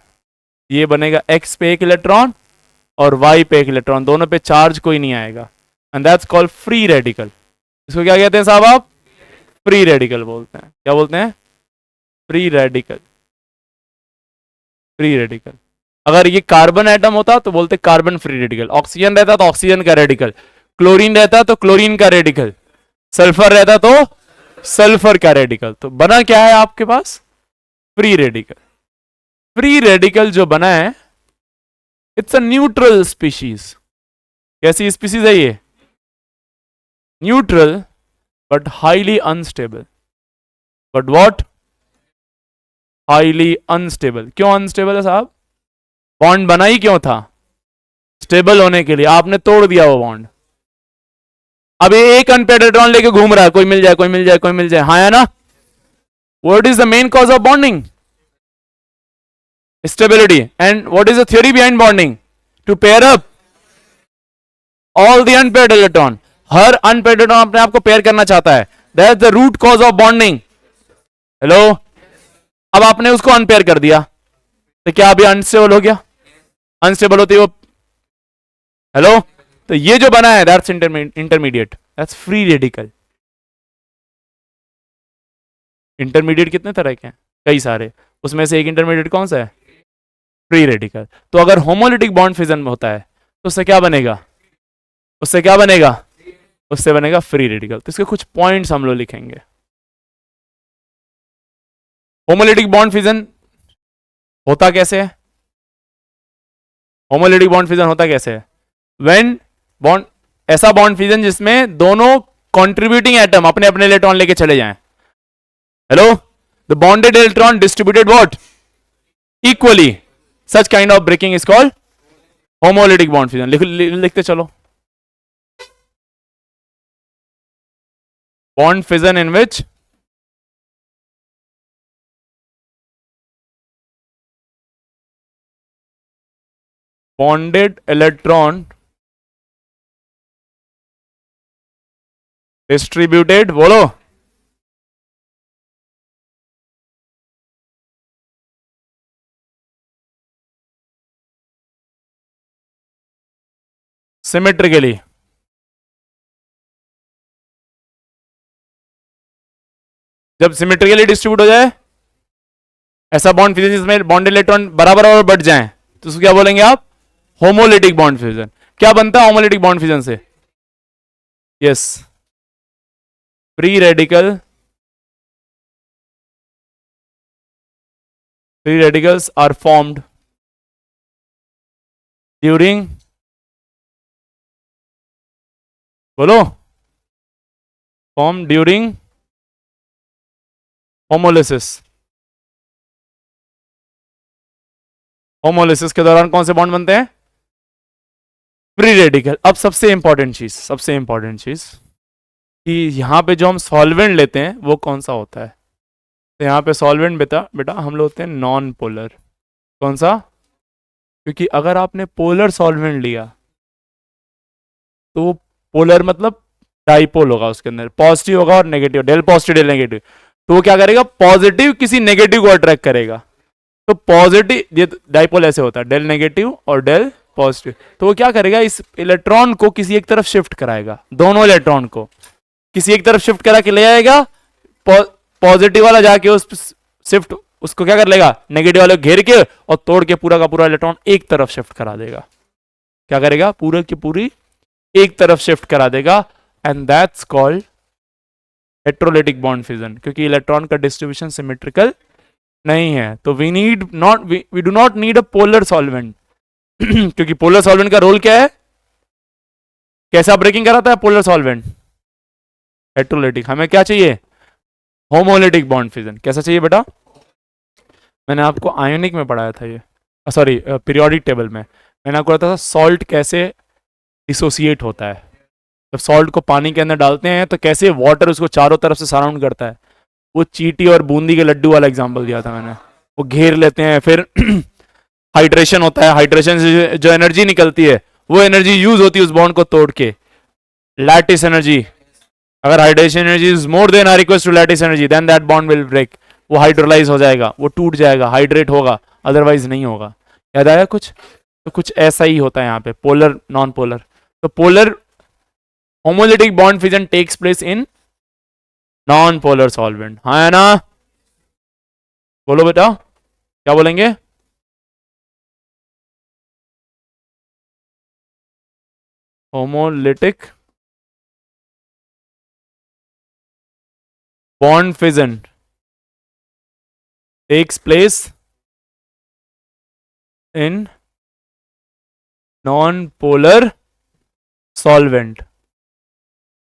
ये बनेगा एक्स पे एक इलेक्ट्रॉन और वाई पे एक इलेक्ट्रॉन, दोनों पे चार्ज कोई नहीं आएगा, and that's called free radical. इसको क्या कहते हैं साहब आप? फ्री रेडिकल बोलते हैं। क्या बोलते हैं? Free radical. Free radical. अगर ये कार्बन एटम होता तो बोलते कार्बन फ्री रेडिकल। ऑक्सीजन रहता तो ऑक्सीजन का रेडिकल, क्लोरीन रहता तो क्लोरीन का रेडिकल, सल्फर रहता तो सल्फर का रेडिकल। तो बना क्या है आपके पास? Free radical. फ्री रेडिकल जो बना है, इट्स अ न्यूट्रल स्पीशीज। कैसी स्पीशीज है ये? Neutral but highly unstable. But what? Highly unstable. क्यों अनस्टेबल है साहब? बॉन्ड बना ही क्यों था? स्टेबल होने के लिए। आपने तोड़ दिया वो बॉन्ड। अब ये एक अनपेड इलेक्ट्रॉन लेके घूम रहा है, कोई मिल जाए कोई मिल जाए कोई मिल जाए, हाँ या ना? What is the main cause of bonding? Stability. And what is the theory behind bonding? To pair up all the unpaired electron. हर अनपेड इलेक्ट्रॉन अपने आप को पेयर करना चाहता है। That is the root cause of bonding. Hello, अब आपने उसको अनपेयर कर दिया, तो क्या अभी अनस्टेबल हो गया? अनस्टेबल होती वो, हेलो, तो ये जो बना है that's intermediate, that's free radical. Intermediate कितने तरह के हैं? कई सारे। उसमें से एक इंटरमीडिएट कौन सा है? Free radical. तो अगर होमोलिटिक बॉन्ड फिजन में होता है तो उससे क्या बनेगा? उससे क्या बनेगा? उससे बनेगा फ्री रेडिकल। तो इसके कुछ पॉइंट्स हम लोग लिखेंगे। होमोलिटिक बॉन्ड फिजन होता कैसे है? होमोलिटिक बॉन्ड फिजन होता कैसे है? व्हेन बॉन्ड, ऐसा बॉन्ड फिजन जिसमें दोनों कंट्रीब्यूटिंग एटम अपने अपने इलेक्ट्रॉन लेके चले जाएं। Hello, the bonded electron distributed what? Equally. Such kind of breaking is called homolytic bond fission. लिखते चलो। Bond fission in which bonded electron distributed, बोलो, सिमेट्रिकली। जब सिमेट्रिकली डिस्ट्रीब्यूट हो जाए, ऐसा बॉन्ड फिजन जिसमें बॉन्ड इलेक्ट्रॉन बराबर और बढ़ जाए, तो उसको क्या बोलेंगे आप? Homolytic bond fusion. क्या बनता है होमोलिटिक बॉन्ड फ्यूजन से? Yes, free radical. Free radicals are formed during, बोलो, फॉर्म ड्यूरिंग होमोलिसिस, होमोलिसिस के दौरान कौन से बॉन्ड बनते हैं? Free radical. अब सबसे इंपॉर्टेंट चीज कि यहां पे जो हम सॉल्वेंट लेते हैं वो कौन सा होता है? तो यहाँ पे सॉल्वेंट बेटा बेटा हम लोग होते हैं नॉन पोलर। कौन सा? क्योंकि अगर आपने पोलर सॉल्वेंट लिया तो वो पोलर मतलब डाइपोल होगा, उसके अंदर पॉजिटिव होगा और negative, del positive del negative. तो वो क्या करेगा? पॉजिटिव किसी नेगेटिव को अट्रैक्ट करेगा। तो पॉजिटिव, ये डाइपोल ऐसे होता है, डेल नेगेटिव और डेल पॉजिटिव। तो वो क्या करेगा? इस इलेक्ट्रॉन को किसी एक तरफ शिफ्ट कराएगा, दोनों इलेक्ट्रॉन को किसी एक तरफ शिफ्ट करा के ले आएगा। पॉजिटिव वाला जाके उस शिफ्ट उसको क्या कर लेगा? नेगेटिव वाले घेर के और तोड़ के पूरा का पूरा इलेक्ट्रॉन एक तरफ शिफ्ट करा देगा। क्या करेगा? पूरे की पूरी एक तरफ शिफ्ट करा देगा। And that's called heterolytic bond fission, क्योंकि इलेक्ट्रॉन का डिस्ट्रीब्यूशन सिमेट्रिकल नहीं है। तो we do not need a polar solvent क्योंकि पोलर सॉल्वेंट का रोल क्या है? कैसा ब्रेकिंग कराता है पोलर सॉल्वेंट? हेट्रोलिटिक। हमें क्या चाहिए? Homolytic bond fission. कैसा चाहिए बेटा? मैंने आपको आयोनिक में पढ़ाया था ये, सॉरी पीरियोडिक टेबल में मैंने आपको बताया था सॉल्ट कैसे डिसोसिएट होता है। जब सॉल्ट को पानी के अंदर डालते हैं तो कैसे वाटर उसको चारों तरफ से सराउंड करता है। वो चींटी और बूंदी के लड्डू वाला एग्जांपल दिया था मैंने। वो घेर लेते हैं, फिर हाइड्रेशन होता है, हाइड्रेशन से जो एनर्जी निकलती है वो एनर्जी यूज होती है उस बॉन्ड को तोड़ के, लैटिस एनर्जी। अगर hydration energy is more than or equal to lattice energy then that bond will break. वो हाइड्रोलाइज हो जाएगा, वो टूट जाएगा, हाइड्रेट होगा, अदरवाइज नहीं होगा। याद आया कुछ? तो कुछ ऐसा ही होता है यहाँ पे पोलर नॉन पोलर। तो polar homolytic bond fission takes place in non polar solvent. हाँ है ना? बोलो बेटा, क्या बोलेंगे? Homolytic bond fission takes place in non polar solvent.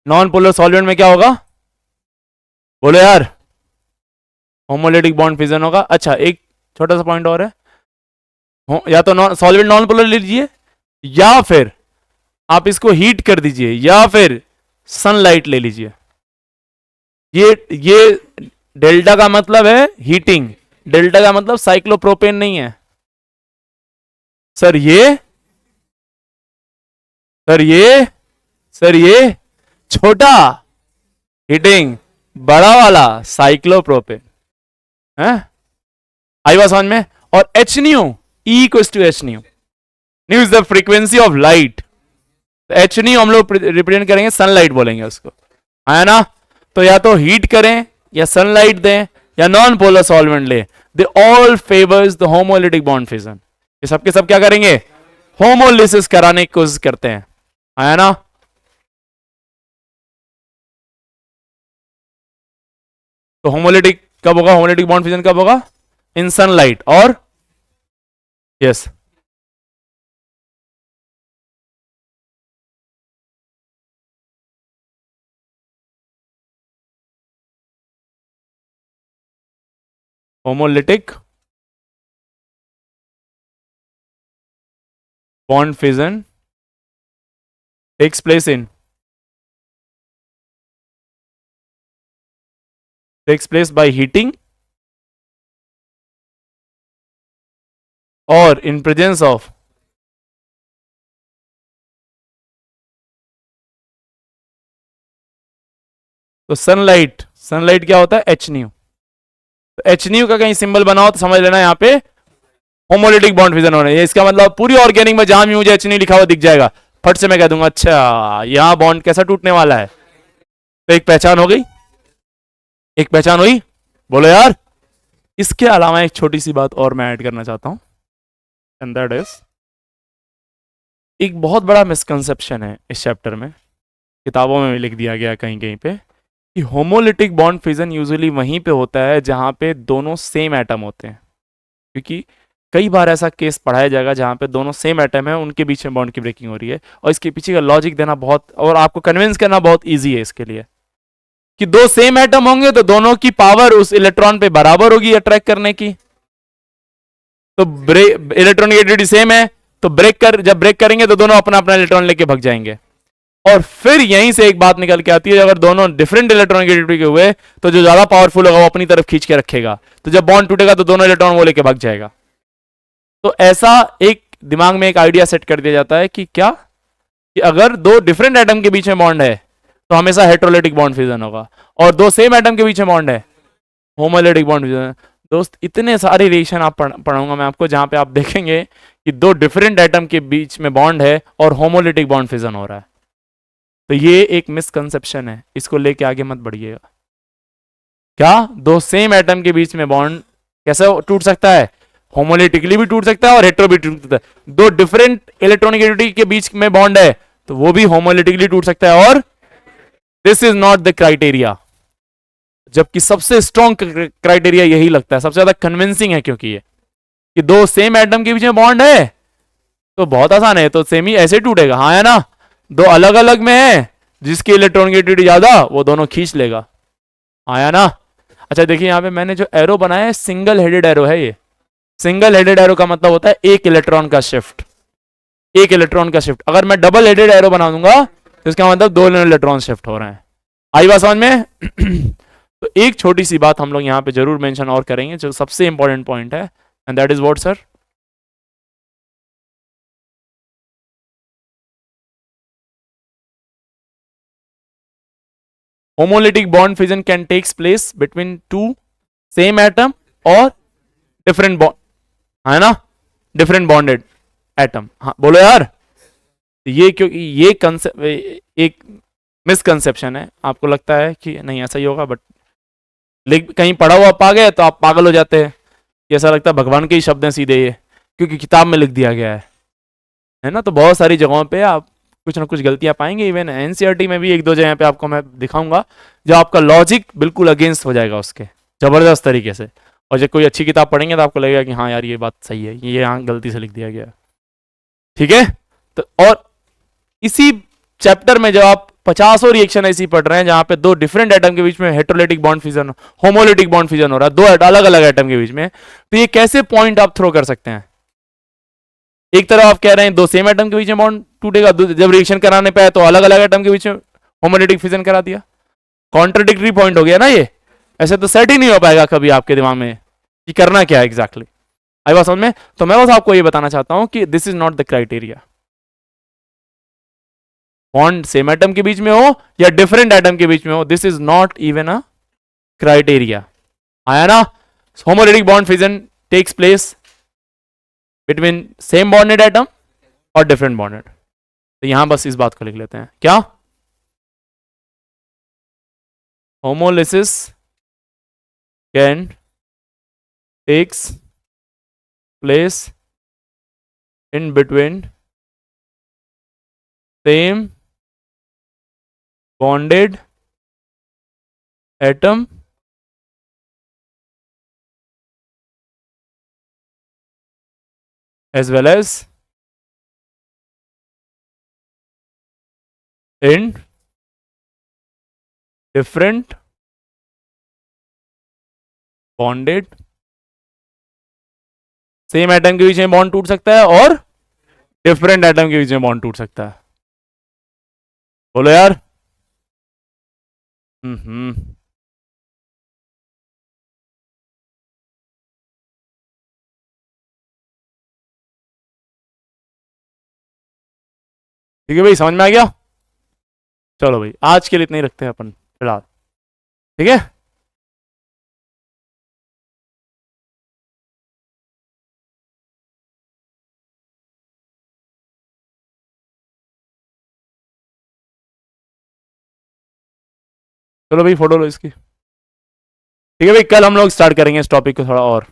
Non polar solvent में क्या होगा? बोलो यार। होमोलिटिक बॉन्ड फिजन होगा। अच्छा, एक छोटा सा पॉइंट और है, या तो सॉल्वेंट नॉन पोलर ले लीजिए, या फिर आप इसको हीट कर दीजिए, या फिर सनलाइट ले लीजिए। ये डेल्टा का मतलब है हीटिंग, डेल्टा का मतलब साइक्लोप्रोपेन नहीं है। सर ये सर ये सर ये छोटा हीटिंग, बड़ा वाला साइक्लोप्रोपेन है। आई बात समझ में? और H nu E equals to H nu, nu is the frequency of light. H nu हम लोग रिप्रेजेंट करेंगे, सनलाइट बोलेंगे उसको, है ना? तो या तो हीट करें या सनलाइट दें या नॉन पोलर सॉल्वेंट ले, they all favours the homolytic bond fission. ये सबके सब क्या करेंगे? होमोलिसिस कराने की कोशिश करते हैं, है ना? तो होमोलिटिक कब होगा? होमोलिटिक बॉन्ड फिजन कब होगा? इन सनलाइट और yes homolytic bond fission takes place by heating or in presence of तो सनलाइट क्या होता है? H new. तो एच न्यू का कहीं सिंबल बनाओ तो समझ लेना यहाँ पे होमोलिटिक बॉन्ड फिजन हो रहा है। इसका मतलब पूरी ऑर्गेनिक में जहां भी मुझे एच न्यू लिखा हुआ दिख जाएगा, फट से मैं कह दूंगा अच्छा यहां बॉन्ड कैसा टूटने वाला है। तो एक पहचान हो गई, एक पहचान हुई। बोलो यार। इसके अलावा एक छोटी सी बात और मैं ऐड करना चाहता हूं, एंड दैट इज एक बहुत बड़ा मिसकंसेप्शन है इस चैप्टर में, किताबों में भी लिख दिया गया कहीं कहीं पे, कि होमोलिटिक बॉन्ड फिजन यूजुअली वहीं पे होता है जहां पे दोनों सेम एटम होते हैं। क्योंकि कई बार ऐसा केस पढ़ाया जाएगा जहां पे दोनों सेम एटम है, उनके बीच में बॉन्ड की ब्रेकिंग हो रही है, और इसके पीछे का लॉजिक देना बहुत, और आपको कन्विंस करना बहुत ईजी है इसके लिए। कि दो सेम एटम होंगे तो दोनों की पावर उस इलेक्ट्रॉन पे बराबर होगी अट्रैक्ट करने की। तो इलेक्ट्रॉनिक सेम है, तो जब ब्रेक करेंगे तो दोनों अपना अपना इलेक्ट्रॉन लेके भाग जाएंगे। और फिर यहीं से एक बात निकल के आती है, अगर दोनों डिफरेंट इलेक्ट्रॉनिक के हुए तो जो ज्यादा पावरफुल होगा वो अपनी तरफ खींच के रखेगा, तो जब बॉन्ड टूटेगा तो दोनों इलेक्ट्रॉन वो लेके भाग जाएगा। तो ऐसा एक दिमाग में एक आइडिया सेट कर दिया जाता है कि क्या, कि अगर दो डिफरेंट एटम के बीच में बॉन्ड है तो हमेशा हेट्रोलिटिक बॉन्ड फ्यूजन होगा, और दो सेम एटम के बीच में बॉन्ड है होमोलिटिक बॉन्ड फ्यूजन। दोस्त इतने सारे रिएक्शन आप पढ़ाऊंगा मैं आपको जहां पे आप देखेंगे कि दो डिफरेंट एटम के बीच में बॉन्ड है और होमोलिटिक बॉन्ड फ्यूजन हो रहा है। तो ये एक मिसकंसेप्शन है, इसको लेके आगे मत बढ़िएगा। क्या दो सेम एटम के बीच में बॉन्ड कैसे टूट सकता है? होमोलिटिकली भी टूट सकता है और हेट्रो भी टूट सकता है। दो डिफरेंट इलेक्ट्रॉनिक के बीच में बॉन्ड है तो वो भी होमोलिटिकली टूट सकता है, और this is not the criteria. जबकि सबसे स्ट्रॉन्ग क्राइटेरिया यही लगता है, सबसे ज्यादा कन्विंसिंग है, क्योंकि ये कि दो सेम एटम के बीच में बॉन्ड है तो बहुत आसान है, तो सेम ही ऐसे टूटेगा, हाँ है ना। दो अलग अलग में है, जिसकी इलेक्ट्रॉनिक ज्यादा वो दोनों खींच लेगा, आया ना। अच्छा देखिए यहाँ पे मैंने जो एरो बनाया है सिंगल हेडेड एरो है। ये सिंगल हेडेड एरो का मतलब होता है एक इलेक्ट्रॉन का शिफ्ट, एक इलेक्ट्रॉन का शिफ्ट। अगर मैं डबल हेडेड एरो बना दूंगा तो इसका मतलब दो इलेक्ट्रॉन शिफ्ट हो रहे हैं। आई बात समझ में? तो एक छोटी सी बात हम लोग यहाँ पे जरूर मेंशन और करेंगे जो सबसे इंपॉर्टेंट पॉइंट है, and that is what sir? Homolytic bond fusion can takes place between two same atom और डिफरेंट बॉन्ड, है ना, डिफरेंट बॉन्डेड एटम। हाँ बोलो यार। ये क्योंकि ये कंसेप्ट एक मिसकंसेप्शन है, आपको लगता है कि नहीं ऐसा ही होगा, बट कहीं पढ़ा हुआ पा गए तो आप पागल हो जाते हैं, ऐसा लगता है भगवान के ही शब्द हैं सीधे ये, क्योंकि किताब में लिख दिया गया है ना। तो बहुत सारी जगहों पे आप कुछ ना कुछ गलतियां पाएंगे, इवन एनसीईआरटी में भी एक दो जगह पे आपको मैं दिखाऊंगा जो आपका लॉजिक बिल्कुल अगेंस्ट हो जाएगा उसके, जबरदस्त तरीके से। और जब कोई अच्छी किताब पढ़ेंगे तो आपको लगेगा कि हाँ यार ये बात सही है, ये यहाँ गलती से लिख दिया गया है, ठीक है। तो और इसी चैप्टर में जब आप 50 रिएक्शन ऐसी पढ़ रहे हैं जहां पे दो डिफरेंट एटम के बीच में heterolytic bond fusion, homolytic bond fusion हो रहा है, दो अलग अलग एटम के बीच में, तो ये कैसे पॉइंट आप थ्रो कर सकते हैं? एक तरफ आप कह रहे हैं दो सेम एटम के बीच में बॉन्ड टूटेगा, जब रिएक्शन कराने पे आए तो अलग अलग एटम के बीच में होमोलिटिक फ्यूजन करा दिया, कॉन्ट्राडिक्टरी पॉइंट हो गया ना ये। ऐसे तो सेट ही नहीं हो पाएगा कभी आपके दिमाग में कि करना क्या है एग्जैक्टली। आई बात समझ में? तो मैं बस आपको ये बताना चाहता हूं कि this is not the criteria. Bond same atom के बीच में हो या डिफरेंट एटम के बीच में हो, this is not even a criteria, आया ना। Homolytic bond fusion takes place between same bonded atom और डिफरेंट बॉन्डेड। तो यहां बस इस बात को लिख लेते हैं, क्या homolysis can takes place in between same bonded atom as well as in different bonded, same atom के बीच में बॉन्ड टूट सकता है और डिफरेंट एटम के बीच में बॉन्ड टूट सकता है। बोलो यार। ठीक है भाई, समझ में आ गया? चलो भाई आज के लिए इतना ही रखते हैं अपन फिलहाल, ठीक है। चलो भाई फोटो लो इसकी, ठीक है भाई। कल हम लोग स्टार्ट करेंगे इस टॉपिक को, थोड़ा और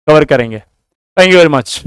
कवर करेंगे। Thank you very much.